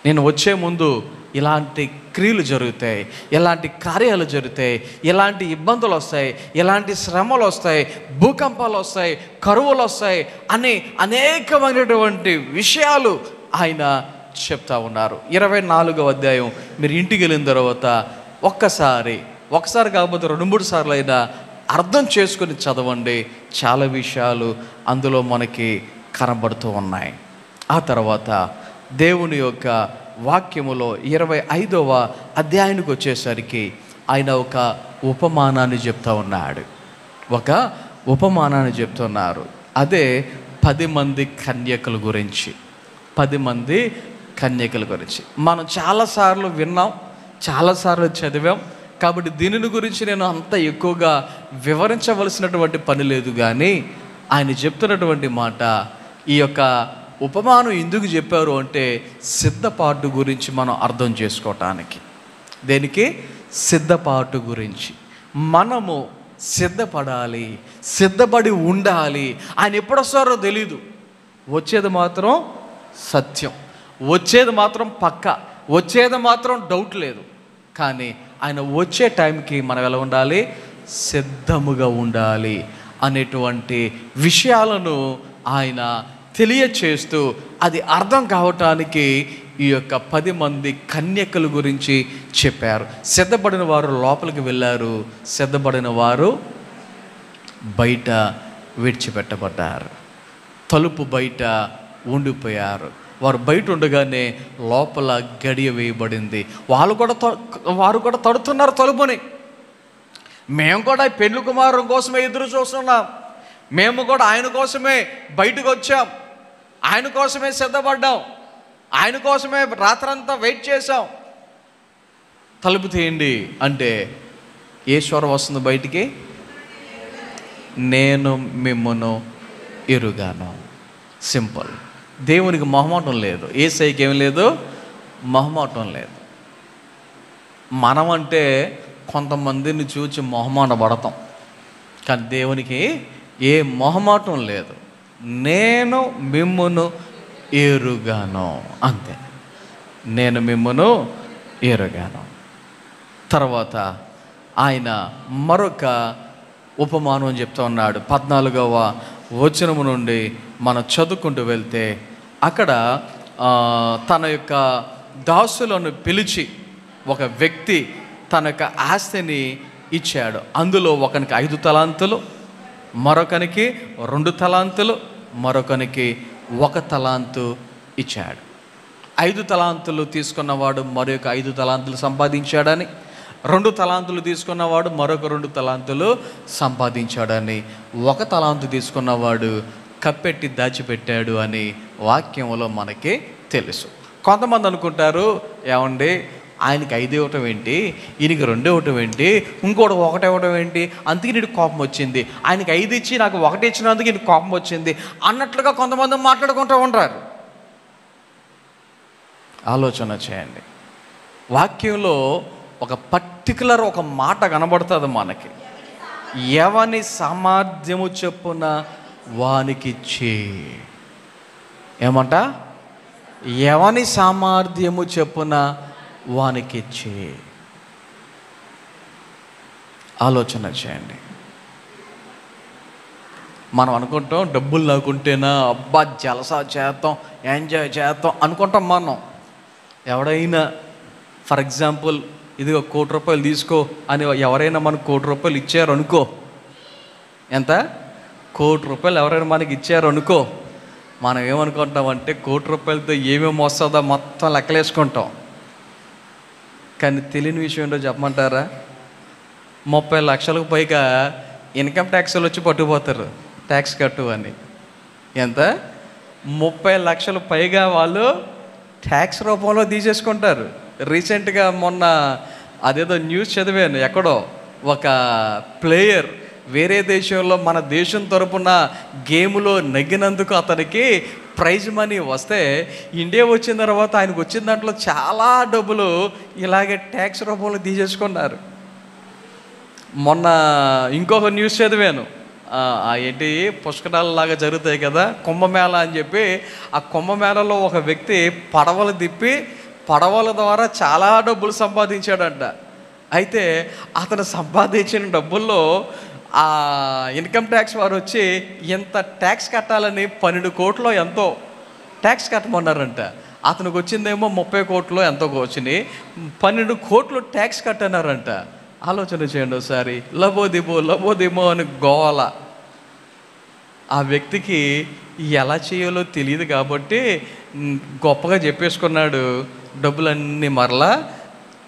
నేను వచ్చే ముందు ఇలాంటి క్రియలు జరుగుతాయి, ఇలాంటి కార్యాలు జరుగుతాయి, ఇలాంటి ఇబ్బందులు వస్తాయి, ఇలాంటి శ్రమలు వస్తాయి, భూకంపాలు వస్తాయి, కరువులు వస్తాయి అని అనేకమైనటువంటి విషయాలు ఆయన చెప్తా ఉన్నారు. 24వ అధ్యాయం మీరు ఇంటికి వెళ్ళిన తర్వాత ఒక్కసారి కాకపోతే 2-3 సార్లు అయినా అర్థం చేసుకొని చదవండి. చాలా విషయాలు అందులో మనకి కనబడుతూ ఉన్నాయి. ఆ తర్వాత దేవుని యొక్క వాక్యములో 25వ అధ్యాయానికి వచ్చేసరికి ఆయన ఒక ఉపమానాన్ని చెప్తున్నారు. అదే 10 మంది కన్యకల గురించి. 10 మంది కన్యకల గురించి మనం చాలాసార్లు విన్నాం, చాలాసార్లు చదివాం. కాబట్టి దీనిని గురించి నేను అంత ఎక్కువగా వివరించవలసినటువంటి పని లేదు. కానీ ఆయన చెప్తున్నటువంటి మాట, ఈ యొక్క ఉపమానం ఎందుకు చెప్పారు అంటే సిద్ధపాటు గురించి మనం అర్థం చేసుకోవటానికి. దేనికి? సిద్ధపాటు గురించి. మనము సిద్ధపడాలి, సిద్ధపడి ఉండాలి. ఆయన ఎప్పుడు వస్తారో తెలీదు. వచ్చేది మాత్రం సత్యం, వచ్చేది మాత్రం పక్క, వచ్చేది మాత్రం డౌట్ లేదు. కానీ ఆయన వచ్చే టైంకి మనం ఎలా ఉండాలి? సిద్ధముగా ఉండాలి అనేటువంటి విషయాలను ఆయన తెలియచేస్తూ అది అర్థం కావటానికి ఈ యొక్క 10 మంది కన్యకల గురించి చెప్పారు. సిద్ధపడిన వారు లోపలికి వెళ్ళారు, సిద్ధపడిన వారు బయట విడిచిపెట్టబడ్డారు, తలుపు బయట ఉండిపోయారు. వారు బయట ఉండగానే లోపల గడియ వేయబడింది. వారు కూడా తడుతున్నారు తలుపుని. మేము కూడా పెళ్లి కుమారుని కోసమే ఎదురు చూస్తున్నాం, మేము కూడా ఆయన కోసమే బయటకు వచ్చాం, ఆయన కోసమే సిద్ధపడ్డాం, ఆయన కోసమే రాత్రంతా వెయిట్ చేసాం. తలుపు తీయండి అంటే ఏ స్వరం వస్తుంది బయటికి? నేను మిమ్మును ఎరుగాను. సింపుల్. దేవునికి మొహమాటం లేదు, యేసయ్యకి ఏం లేదు, మొహమాటం లేదు. మనం అంటే కొంతమందిని చూచి మొహమాట పడతాం, కానీ దేవునికి ఏ మొహమాటం లేదు. నేను మిమ్మును ఎరుగాను, అంతే. నేను మిమ్మును ఎరుగాను. తర్వాత ఆయన మరొక ఉపమానం చెప్తూ ఉన్నాడు. 14వ వచనము నుండి మనం చదువుకుంటూ వెళ్తే అక్కడ తన యొక్క దాసులను పిలిచి ఒక వ్యక్తి తన యొక్క ఆస్తిని ఇచ్చాడు. అందులో ఒకనికి 5 తలాంతులు, మరొకనికి 2 తలాంతులు, మరొకనికి 1 తలాంతు ఇచ్చాడు. 5 తలాంతులు తీసుకున్నవాడు మరొక 5 తలాంతులు సంపాదించాడని, 2 తలాంతులు తీసుకున్నవాడు మరొక 2 తలాంతులు సంపాదించాడని, 1 తలాంతు తీసుకున్నవాడు కప్పెట్టి దాచిపెట్టాడు అని వాక్యంలో మనకి తెలుసు. కొంతమంది అనుకుంటారు, ఏమండి ఆయనకి 5 ఇవ్వటం ఏంటి, ఈయనకి 2 ఇవ్వటం ఏంటి, ఇంకోటి 1 ఇవ్వటం ఏంటి, అందుకే నీకు కోపం వచ్చింది, ఆయనకి 5 ఇచ్చి నాకు 1 ఇచ్చినందుకు ఈయనకి కోపం వచ్చింది అన్నట్లుగా కొంతమంది మాట్లాడుకుంటూ ఉంటారు. ఆలోచన చేయండి. వాక్యంలో ఒక పర్టికులర్ ఒక మాట కనబడుతుంది మనకి. ఎవని సామర్థ్యము చొప్పున వానికిచ్చి, ఏమంట, ఎవని సామర్థ్యము చొప్పున వానికిచ్చి. ఆలోచన చేయండి. మనం అనుకుంటాం డబ్బులు నాకుంటేనా అబ్బా జలసా చేద్దాం, ఎంజాయ్ చేద్దాం అనుకుంటాం మనం. ఎవడైనా ఫర్ ఎగ్జాంపుల్ ఇదిగో 1 కోటి రూపాయలు తీసుకో అని ఎవరైనా మనకు 1 కోటి రూపాయలు ఇచ్చారు అనుకో, ఎంత, 1 కోటి రూపాయలు ఎవరైనా మనకి ఇచ్చారు అనుకో, మనం ఏమనుకుంటామంటే 1 కోటి రూపాయలతో ఏమేమి వస్తుందో మొత్తం లెక్కలేసుకుంటాం. కానీ తెలియని విషయం ఏంటో చెప్పమంటారా? 30 లక్షలకు పైగా ఇన్కమ్ ట్యాక్స్లు వచ్చి పట్టుకుపోతారు, ట్యాక్స్ కట్టు అని. ఎంత, 30 లక్షలు పైగా వాళ్ళు ట్యాక్స్ రూపంలో తీసేసుకుంటారు. రీసెంట్గా మొన్న అదేదో న్యూస్ చదివాను, ఎక్కడో ఒక ప్లేయర్ వేరే దేశంలో మన దేశం తరపున గేమ్లో నెగ్గినందుకు అతనికి ప్రైజ్ మనీ వస్తే ఇండియా వచ్చిన తర్వాత ఆయనకు వచ్చిన దాంట్లో చాలా డబ్బులు ఇలాగే ట్యాక్స్ రూపంలో తీసేసుకున్నారు. మొన్న ఇంకొక న్యూస్ చదివాను, ఏంటి పుష్కరాలలాగా జరుగుతాయి కదా కుంభమేళ అని చెప్పి, ఆ కుంభమేళలో ఒక వ్యక్తి పడవలు తిప్పి పడవల ద్వారా చాలా డబ్బులు సంపాదించాడంట. అయితే అతను సంపాదించిన డబ్బుల్లో ఆ ఇన్కమ్ ట్యాక్స్ వారు వచ్చి ఎంత ట్యాక్స్ కట్టాలని 12 కోట్లు ఎంతో ట్యాక్స్ కట్టమన్నారంట. అతనికి వచ్చిందేమో 30 కోట్లు ఎంతో వచ్చినాయి, 12 కోట్లు ట్యాక్స్ కట్టన్నారంట. ఆలోచన చేయండి ఒకసారి. లబోదిబో అని గోల. ఆ వ్యక్తికి ఎలా చేయాలో తెలియదు కాబట్టి గొప్పగా చెప్పేసుకున్నాడు, డబ్బులన్నీ మరలా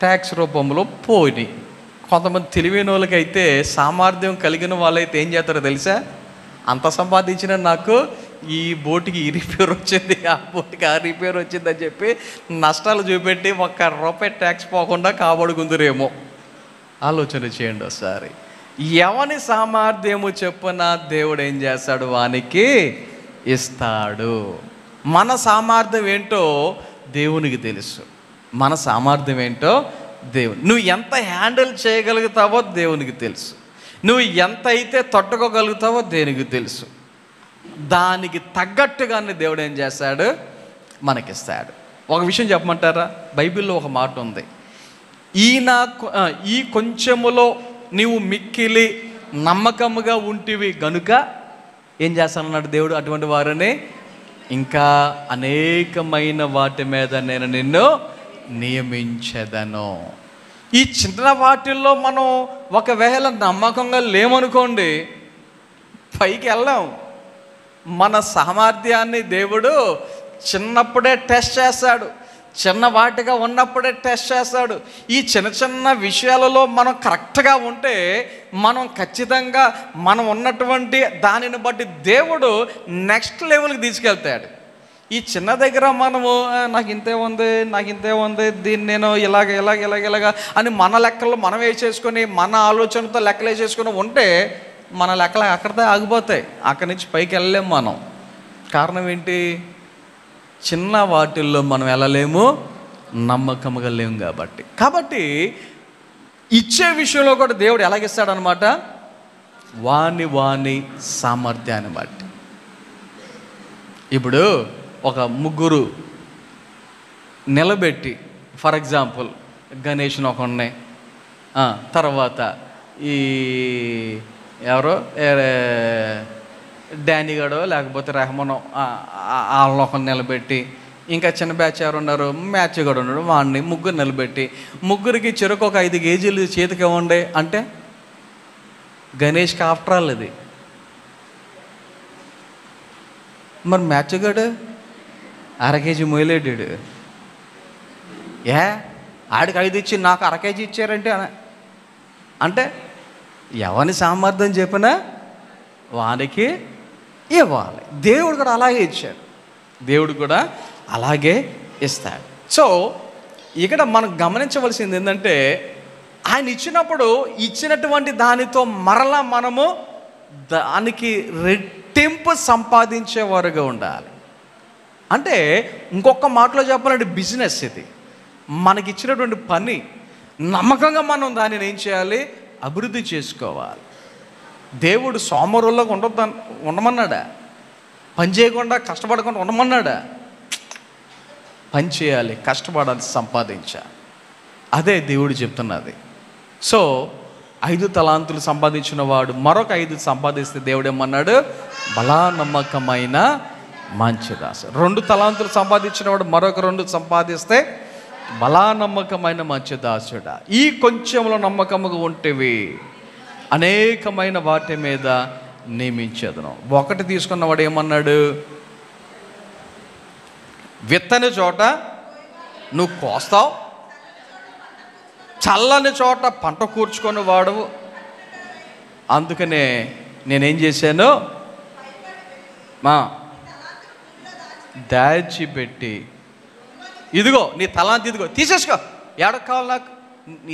ట్యాక్స్ రూపంలో పోయి. కొంతమంది తెలివైన వాళ్ళకైతే, సామర్థ్యం కలిగిన వాళ్ళైతే ఏం చేస్తారో తెలుసా? అంత సంపాదించిన నాకు ఈ బోటుకి ఈ రిపేర్ వచ్చింది, ఆ బోటుకి ఆ రిపేర్ వచ్చిందని చెప్పి నష్టాలు చూపెట్టి 1 రూపాయి ట్యాక్స్ పోకుండా కాపాడుకుందరేమో. ఆలోచన చేయండి ఒకసారి. ఎవని సామర్థ్యము చొప్పున దేవుడు ఏం చేస్తాడు, వానికి ఇస్తాడు. మన సామర్థ్యం ఏంటో దేవునికి తెలుసు. మన సామర్థ్యం ఏంటో దేవుని, నువ్వు ఎంత హ్యాండిల్ చేయగలుగుతావో దేవునికి తెలుసు. నువ్వు ఎంత అయితే తట్టుకోగలుగుతావో దేవునికి తెలుసు. దానికి తగ్గట్టుగానే దేవుడు ఏం చేస్తాడు, మనకిస్తాడు. ఒక విషయం చెప్పమంటారా? బైబిల్లో ఒక మాట ఉంది, ఈ కొంచెములో నీవు మిక్కిలి నమ్మకముగా ఉంటివి గనుక ఏం చేస్తానన్నాడు దేవుడు, అటువంటి వారిని ఇంకా అనేకమైన వాటి మీద నేను నిన్ను నియమించదను. ఈ చిన్న వాటిల్లో మనం ఒకవేళ నమ్మకంగా లేమనుకోండి, పైకి వెళ్ళాం. మన సామర్థ్యాన్ని దేవుడు చిన్నప్పుడే టెస్ట్ చేస్తాడు, చిన్న వాటిగా ఉన్నప్పుడే టెస్ట్ చేస్తాడు. ఈ చిన్న చిన్న విషయాలలో మనం కరెక్ట్గా ఉంటే మనం ఖచ్చితంగా మనం ఉన్నటువంటి దానిని బట్టి దేవుడు నెక్స్ట్ లెవెల్కి తీసుకెళ్తాడు. ఈ చిన్న దగ్గర మనము నాకు ఇంతే ఉంది, దీన్ని నేను ఇలాగ అని మన లెక్కల్లో మనం వేసేసుకొని మన ఆలోచనతో లెక్కలు వేసేసుకొని ఉంటే మన లెక్కలు అక్కడితో ఆగిపోతాయి. అక్కడి నుంచి పైకి వెళ్ళలేము మనం. కారణం ఏంటి? చిన్న వాటిల్లో మనం వెళ్ళలేము, నమ్మకంగా లేము కాబట్టి ఇచ్చే విషయంలో కూడా దేవుడు ఎలాగిస్తాడనమాట? వాని సామర్థ్యాన్ని బట్టి. ఇప్పుడు ఒక ముగ్గురు నిలబెట్టి, ఫర్ ఎగ్జాంపుల్ గణేష్ని ఒకడిని, తర్వాత ఈ ఎవరో డానీ గడో లేకపోతే రెహమానో వాళ్ళని ఒకరిని నిలబెట్టి, ఇంకా చిన్న బ్యాచ్ ఎవరు ఉన్నారు, మ్యాచ్ కూడా ఉన్నాడు, వాడిని ముగ్గురు నిలబెట్టి, ముగ్గురికి చెరుకు ఒక 5 కేజీలు చేతికి ఇవ్వండి అంటే గణేష్కి ఆఫ్టర్ ఆల్ ఇది. మరి మ్యాచ్ గడు 1/2 కేజీ మొయలేడాడు. ఆడికి 5 ఇచ్చి నాకు 1/2 కేజీ ఇచ్చారంటే అంటే ఎవరిని సామర్థ్యం చెప్పినా వానికి ఇవ్వాలి. దేవుడు కూడా అలాగే ఇచ్చాడు, దేవుడు కూడా అలాగే ఇస్తాడు. సో ఇక్కడ మనం గమనించవలసింది ఏంటంటే, ఆయన ఇచ్చినప్పుడు ఇచ్చినటువంటి దానితో మరలా మనము దానికి రెట్టింపు సంపాదించేవారుగా ఉండాలి. అంటే ఇంకొక మాటలో చెప్పాలంటే బిజినెస్ ఇది. మనకిచ్చినటువంటి పని నమ్మకంగా మనం దానిని ఏం చేయాలి? అభివృద్ధి చేసుకోవాలి. దేవుడు సోమరుల్లో ఉండమన్నాడా? పని చేయకుండా కష్టపడకుండా ఉండమన్నాడా? పని చేయాలి, కష్టపడాలి, సంపాదించాలి. అదే దేవుడు చెప్తున్నది. సో 5 తలాంతులు సంపాదించిన వాడు మరొక 5 సంపాదిస్తే దేవుడు ఏమన్నాడు? బలా నమ్మకమైన మంచి దాసు. 2 తలాంతులు సంపాదించిన వాడు మరొక 2 సంపాదిస్తే బలా నమ్మకమైన మంచి దాసుడా, ఈ కొంచెంలో నమ్మకముగా ఉంటేవి అనేకమైన వాటి మీద నియమించేదను. 1 తీసుకున్నవాడు ఏమన్నాడు? విత్తని చోట నువ్వు కోస్తావు, చల్లని చోట పంట కూర్చుకొని వాడవు. అందుకనే నేనేం చేశాను? దాచిపెట్టి, ఇదిగో నీ తలాంతి, ఇదిగో తీసేసుకో, ఎవడకు కావాలి, నాకు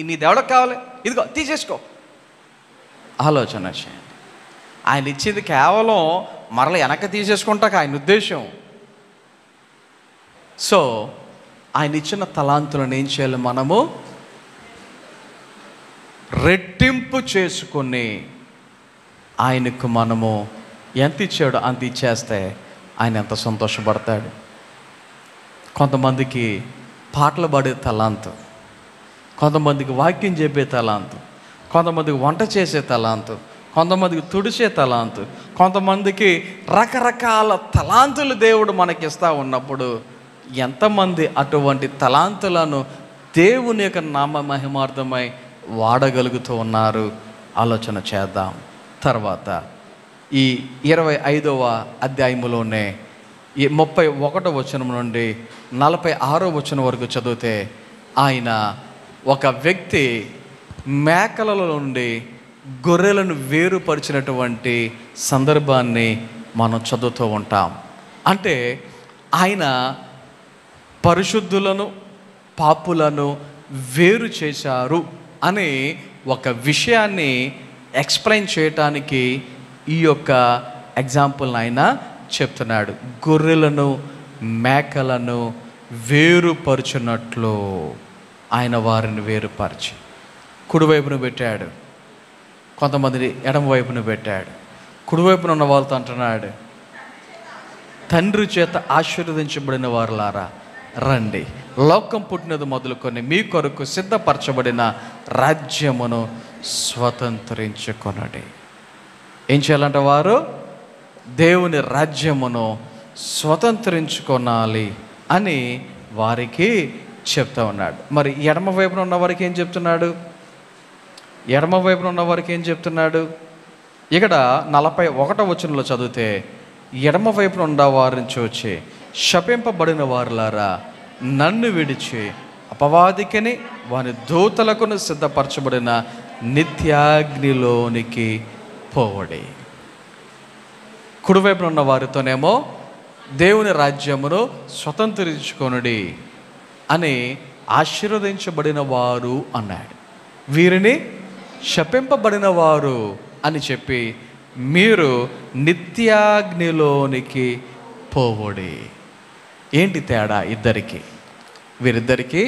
నీది ఎవడకు కావాలి, ఇదిగో తీసేసుకో. ఆలోచన చేయండి. ఆయన ఇచ్చింది కేవలం మరల వెనక్కి తీసేసుకుంటాక ఆయన ఉద్దేశం. సో ఆయన ఇచ్చిన తలాంతులను ఏం చేయాలి? మనము రెట్టింపు చేసుకొని ఆయనకు మనము ఎంత ఇచ్చాడో అంత ఇచ్చేస్తే ఆయన ఎంత సంతోషపడతాడు. కొంతమందికి పాటలు పాడే తలాంతు, కొంతమందికి వాక్యం చెప్పే తలాంతు, కొంతమందికి వంట చేసే తలాంతు, కొంతమందికి తుడిచే తలాంతు, కొంతమందికి రకరకాల తలాంతులు దేవుడు మనకిస్తా ఉన్నప్పుడు ఎంతమంది అటువంటి తలాంతులను దేవుని యొక్క నామ మహిమార్థమై వాడగలుగుతూ ఉన్నారు? ఆలోచన చేద్దాం. తర్వాత ఈ 25వ అధ్యాయములోనే ఈ 31వ వచనం నుండి 46వ వచనం వరకు చదివితే ఆయన ఒక వ్యక్తి మేకల నుండి గొర్రెలను వేరుపరిచినటువంటి సందర్భాన్ని మనం చదువుతూ ఉంటాం. అంటే ఆయన పరిశుద్ధులను పాపులను వేరు చేశారు అని ఒక విషయాన్ని ఎక్స్ప్లెయిన్ చేయటానికి ఈ యొక్క ఎగ్జాంపుల్ని ఆయన చెప్తున్నాడు. గొర్రెలను మేకలను వేరుపరుచున్నట్లు ఆయన వారిని వేరుపరిచి కుడివైపును పెట్టాడు, కొంతమందిని ఎడమ వైపును పెట్టాడు. కుడివైపున ఉన్న వాళ్ళతో అంటున్నాడు, తండ్రి చేత ఆశీర్వదించబడిన వారులారా రండి, లోకం పుట్టినది మొదలుకొని మీ కొరకు సిద్ధపరచబడిన రాజ్యమును స్వతంత్రించుకొనడి. ఏం చేయాలంటే వారు దేవుని రాజ్యమును స్వతంత్రించుకొనాలి అని వారికి చెప్తా ఉన్నాడు. మరి ఎడమ వైపున ఉన్న వారికి ఏం చెప్తున్నాడు? ఎడమ వైపున ఉన్న వారికి ఏం చెప్తున్నాడు? ఇక్కడ 41వ వచనంలో చదివితే, ఎడమ వైపున ఉన్న వారిని చూచి శపింపబడిన వారులారా నన్ను విడిచి అపవాదికిని వాని దూతలకును సిద్ధపరచబడిన నిత్యాగ్నిలోనికి పోవడి. కుడివైపున ఉన్న వారితోనేమో దేవుని రాజ్యమును స్వతంత్రించుకొనుడి అని ఆశీర్వదించబడిన వారు అన్నాడు. వీరిని శపింపబడిన వారు అని చెప్పి మీరు నిత్యాగ్నిలోనికి పోవుడి. ఏంటి తేడా ఇద్దరికి? వీరిద్దరికి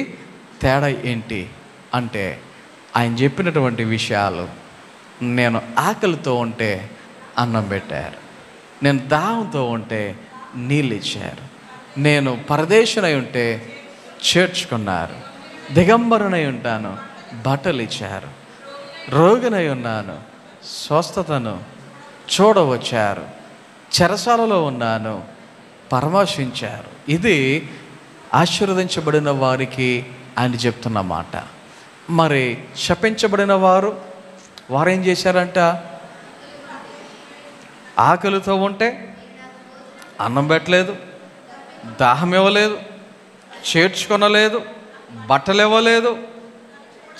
తేడా ఏంటి అంటే, ఆయన చెప్పినటువంటి విషయాలు, నేను ఆకలితో ఉంటే అన్నం పెట్టారు, నేను దాహంతో ఉంటే నీళ్ళు ఇచ్చారు, నేను పరదేశునై ఉంటే చేర్చుకున్నారు, దిగంబరునై ఉంటాను బట్టలు ఇచ్చారు, రోగినై ఉన్నాను స్వస్థతను చూడవచ్చారు, చెరసాలలో ఉన్నాను పరామర్శించారు. ఇది ఆశీర్వదించబడిన వారికి ఆయన చెప్తున్న మాట. మరి శపించబడిన వారేం చేశారంట? ఆకలితో ఉంటే అన్నం పెట్టలేదు, దాహం ఇవ్వలేదు, చేర్చుకొనలేదు, బట్టలు ఇవ్వలేదు,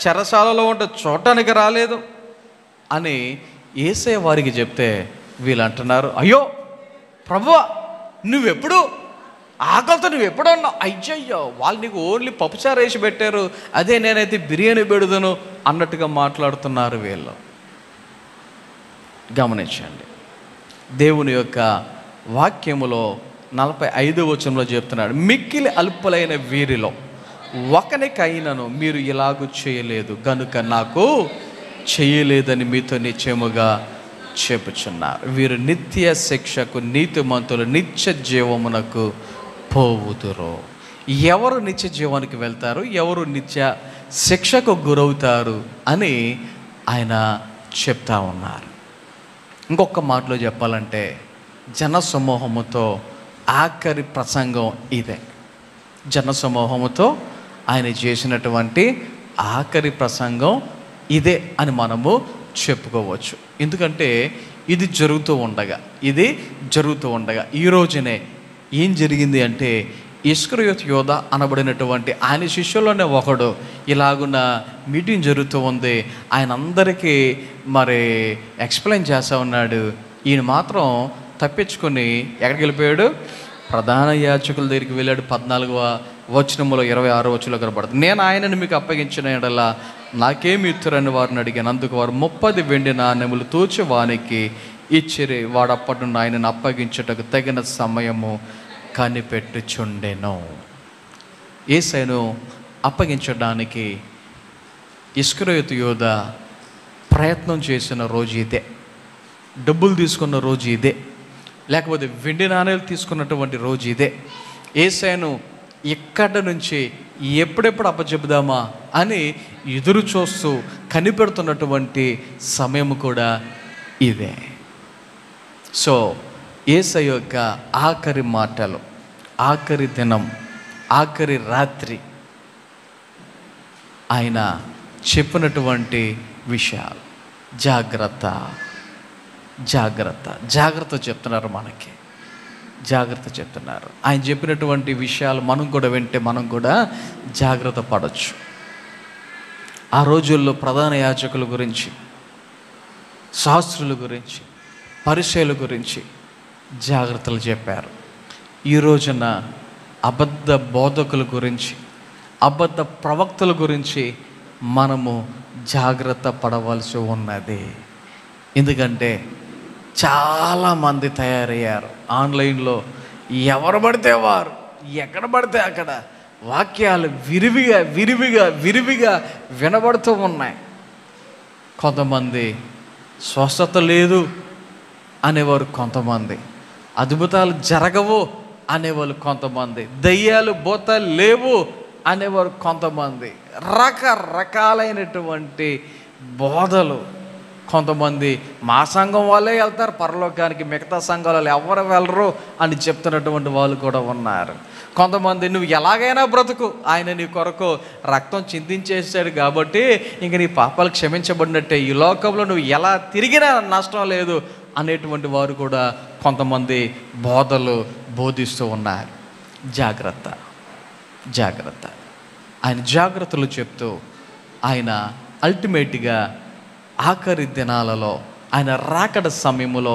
చెరసాలలో ఉంటే చూడటానికి రాలేదు అని యేసయ్య వారికి చెప్తే వీళ్ళు అంటున్నారు, అయ్యో ప్రభువా, నువ్వెప్పుడు ఆకలితో నువ్వెప్పుడు అన్నావు? అయ్యయ్యో, వాళ్ళు నీకు ఓన్లీ పప్పుచారు వేసి పెట్టారు, అదే నేనైతే బిర్యానీ పెడదును అన్నట్టుగా మాట్లాడుతున్నారు వీళ్ళు. గమనించండి, దేవుని యొక్క వాక్యములో 45వ వచనంలో చెప్తున్నాడు, మిక్కిలి అల్పులైన వీరిలో ఒకనికైనను మీరు ఇలాగూ చేయలేదు గనుక నాకు చేయలేదని మీతో నిశ్చయముగా చెప్పుచున్నారు. వీరు నిత్య శిక్షకు, నీతిమంతులు నిత్య జీవమునకు పోవుదురు. ఎవరు నిత్య జీవానికి వెళ్తారు, ఎవరు నిత్య శిక్షకు గురవుతారు అని ఆయన చెప్తా ఉన్నారు. ఇంకొక మాటలో చెప్పాలంటే, జనసమూహముతో ఆఖరి ప్రసంగం ఇదే. జనసమూహముతో ఆయన చేసినటువంటి ఆఖరి ప్రసంగం ఇదే అని మనము చెప్పుకోవచ్చు. ఎందుకంటే ఇది జరుగుతూ ఉండగా ఈ రోజునే ఏం జరిగింది అంటే, ఇస్కరియోతు యోధ అనబడినటువంటి ఆయన శిష్యుల్లోనే ఒకడు ఇలాగున్న మీటింగ్ జరుగుతూ ఉంది, ఆయన అందరికీ మరి ఎక్స్ప్లెయిన్ చేస్తూ ఉన్నాడు. ఈయన మాత్రం తప్పించుకొని ఎక్కడికి వెళ్ళిపోయాడు? ప్రధాన యాజకుల దగ్గరికి వెళ్ళాడు. 14వ వచనంలో 26వ వచనంలో కనబడుతుంది, నేను ఆయనను మీకు అప్పగించిన యెడల నాకేమి ఇస్తురని వారిని అడిగాను. అందుకు వారు 30 వెండి నాణెములు తూచి వానికి ఇచ్చిరి. వాడు అప్పటి నుండి ఆయనను అప్పగించుటకు తగిన సమయము కనిపెట్టుచుండెను. యేసయ్యను అప్పగించడానికి ఇస్కరియోతు యోధ ప్రయత్నం చేసిన రోజు ఇదే, డబ్బులు తీసుకున్న రోజు ఇదే, లేకపోతే వెండి నాణేలు తీసుకున్నటువంటి రోజు ఇదే. యేసయ్యను ఇక్కడి నుంచి ఎప్పుడెప్పుడు అప్పచెబుదామా అని ఎదురు చూస్తూ కనిపెడుతున్నటువంటి సమయం కూడా ఇదే. సో యేసయ్య యొక్క ఆఖరి మాటలు, ఆఖరి దినం, ఆఖరి రాత్రి ఆయన చెప్పినటువంటి విషయాలు, జాగ్రత్త చెప్తున్నారు, మనకి జాగ్రత్త చెప్తున్నారు. ఆయన చెప్పినటువంటి విషయాలు మనం కూడా వింటే మనం కూడా జాగ్రత్త పడవచ్చు. ఆ రోజుల్లో ప్రధాన యాజకుల గురించి, శాస్త్రుల గురించి, పరిసయ్యుల గురించి జాగ్రత్తలు చెప్పారు. ఈ రోజున అబద్ధ బోధకుల గురించి, అబద్ధ ప్రవక్తల గురించి మనము జాగ్రత్త పడవలసి ఉన్నది. ఎందుకంటే చాలామంది తయారయ్యారు. ఆన్లైన్లో ఎవరు పడితే వారు, ఎక్కడ పడితే అక్కడ వాక్యాలు విరివిగా వినబడుతూ ఉన్నాయి. కొంతమంది స్వస్థత లేదు అనేవారు కొంతమంది, అద్భుతాలు జరగవు అనేవాళ్ళు కొంతమంది, దయ్యాలు భూతాలు లేవు అనేవారు కొంతమంది, రకరకాలైనటువంటి బోధలు. కొంతమంది మా సంఘం వాళ్ళే వెళ్తారు పరలోకానికి, మిగతా సంఘాలలో ఎవరు వెళ్ళరు అని చెప్తున్నటువంటి వాళ్ళు కూడా ఉన్నారు. కొంతమంది నువ్వు ఎలాగైనా బ్రతుకు, ఆయన నీ కొరకు రక్తం చిందించేసాడు కాబట్టి ఇంక నీ పాపాలు క్షమించబడినట్టే, ఈ లోకంలో నువ్వు ఎలా తిరిగినా నష్టం లేదు అనేటువంటి వారు కూడా కొంతమంది బోధలు బోధిస్తూ ఉన్నారు. జాగ్రత్త. ఆయన జాగ్రత్తలు చెప్తూ ఆయన అల్టిమేట్గా ఆఖరి దినాలలో, ఆయన రాకడ సమయంలో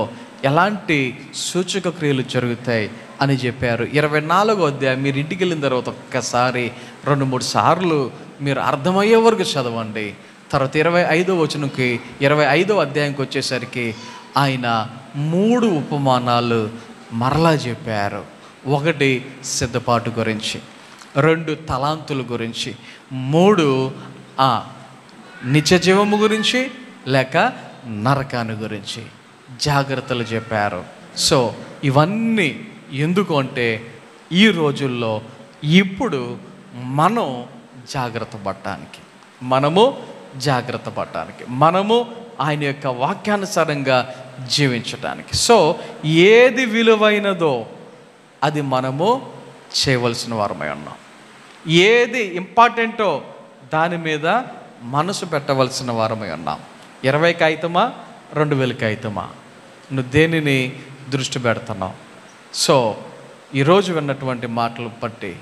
ఎలాంటి సూచక క్రియలు జరుగుతాయి అని చెప్పారు. 24వ అధ్యాయం మీరు ఇంటికి వెళ్ళిన తర్వాత ఒక్కసారి 2-3 సార్లు మీరు అర్థమయ్యే వరకు చదవండి. తర్వాత 25వ వచనంకి 25వ అధ్యాయంకి వచ్చేసరికి ఆయన 3 ఉపమానాలు మరలా చెప్పారు. 1 సిద్ధపాటు గురించి, 2 తలాంతుల గురించి, 3 నిత్య జీవము గురించి లేక నరకాన్ని గురించి జాగ్రత్తలు చెప్పారు. సో ఇవన్నీ ఎందుకు అంటే ఈ రోజుల్లో ఇప్పుడు మనం జాగ్రత్త పడటానికి, మనము ఆయన యొక్క వాక్యానుసారంగా జీవించటానికి. సో ఏది విలువైనదో అది మనము చేయవలసిన వారమై ఉన్నాం. ఏది ఇంపార్టెంటో దాని మీద మనసు పెట్టవలసిన వారమై ఉన్నాం. 20 కాగితమా 2000 కాగితమా, నువ్వు దేనిని దృష్టి పెడుతున్నావు? సో ఈరోజు విన్నటువంటి మాటలు బట్టి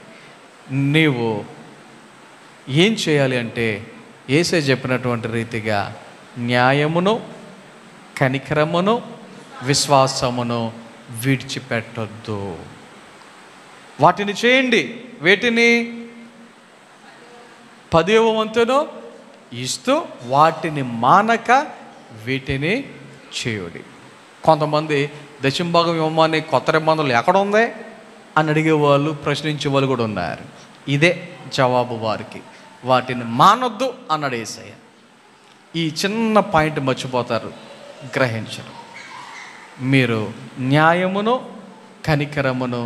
నీవు ఏం చేయాలి అంటే యేసే చెప్పినటువంటి రీతిగా న్యాయమును, కనికరమును, విశ్వాసమును విడిచిపెట్టొద్దు. వాటిని చేయండి. వేటిని? 10వ వంతును ఇస్తూ వాటిని మానక వీటిని చేయుడి. కొంతమంది దశంభాగం ఇవ్వమని కొత్త నిబంధనలు ఎక్కడ ఉంది అని అడిగేవాళ్ళు, ప్రశ్నించే వాళ్ళు కూడా ఉన్నారు. ఇదే జవాబు వారికి. వాటిని మానొద్దు అన్నాడు యేసయ్య. ఈ చిన్న పాయింట్ మర్చిపోతారు, గ్రహించరు. మీరు న్యాయమును, కనికరమును,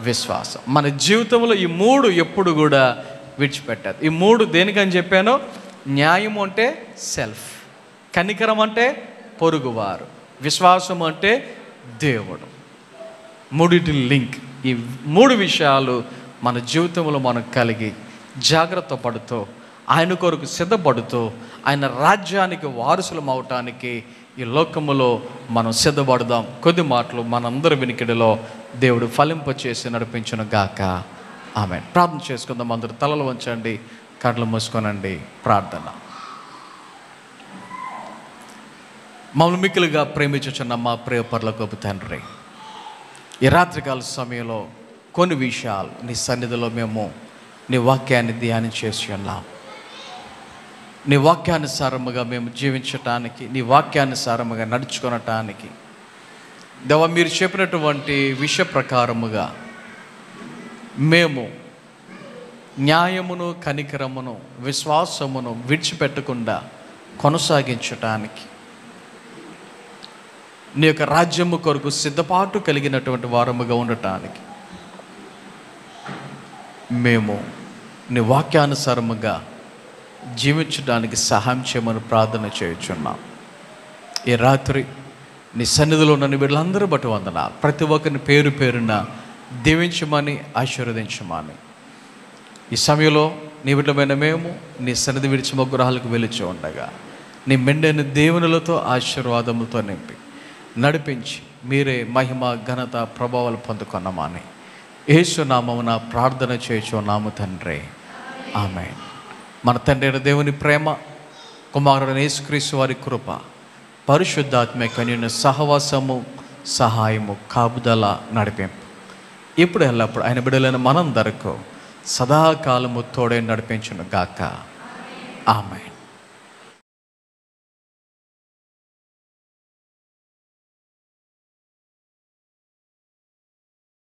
విశ్వాసం మన జీవితంలో ఈ 3 ఎప్పుడు కూడా విడిచిపెట్టారు. ఈ 3 దేనికని చెప్పానో, న్యాయము అంటే సెల్ఫ్, కనికరం అంటే పొరుగువారు, విశ్వాసం అంటే దేవుడు. 3 లింక్. ఈ 3 విషయాలు మన జీవితంలో మనం కలిగి జాగ్రత్త పడుతూ, ఆయన కొరకు సిద్ధపడుతూ, ఆయన రాజ్యానికి వారసులం అవటానికి ఈ లోకములో మనం సిద్ధపడదాం. కొద్ది మాటలు మనందరి వినికిడిలో దేవుడు ఫలింపచేసి నడిపించును గాక. ఆమేన్. ప్రార్థన చేసుకుందాం. అందరూ తలలు వంచండి, కళ్ళు మూసుకోనండి. ప్రార్థన. మమ్మల్ని మిక్కిలుగా ప్రేమించుచున్న మా ప్రియ పరలోకపు తండ్రి, ఈ రాత్రికాల సమయంలో కొన్ని విషయాలు నీ సన్నిధిలో మేము నీ వాక్యాన్ని ధ్యానం చేసి ఉన్నాం. నీ వాక్యానుసారముగా మేము జీవించటానికి, నీ వాక్యానుసారముగా నడుచుకొనటానికి దేవా, మీరు చెప్పినటువంటి విషయ ప్రకారముగా మేము న్యాయమును, కనికరమును, విశ్వాసమును విడిచిపెట్టకుండా కొనసాగించటానికి, నీ యొక్క రాజ్యము కొరకు సిద్ధపాటు కలిగినటువంటి వారముగా ఉండటానికి మేము నీ వాక్యానుసారముగా జీవించడానికి సహాయం చేయమని ప్రార్థన చేయుచున్నాం. ఈ రాత్రి నీ సన్నిధిలో నన్ను వీళ్ళందరూ బట్టి వందనాలు. ప్రతి ఒక్కరిని పేరు పేరున దీవించమని, ఆశీర్వదించమని. ఈ సమయంలో నీ బిడ్డమైన మేము నీ సన్నిధి విడిచి గృహాలకు వెలిచి ఉండగా నీ మెండైన దేవునులతో ఆశీర్వాదములతో నింపి నడిపించి మీరే మహిమ, ఘనత, ప్రభావాలు పొందుకున్నామని యేసు నామమున ప్రార్థన చేయుచున్నాము తండ్రి. ఆమేన్. మన తండ్రి అయిన దేవుని ప్రేమ, కుమారుడైన యేసుక్రీస్తు వారి కృప, పరిశుద్ధాత్మ కన్యుని సహవాసము, సహాయము, కాపుదల, నడిపింపు ఇప్పుడు ఎల్లప్పుడు ఆయన బిడ్డలైన మనందరకు సదాకాలము తోడే నడిపించును గాక. ఆమేన్.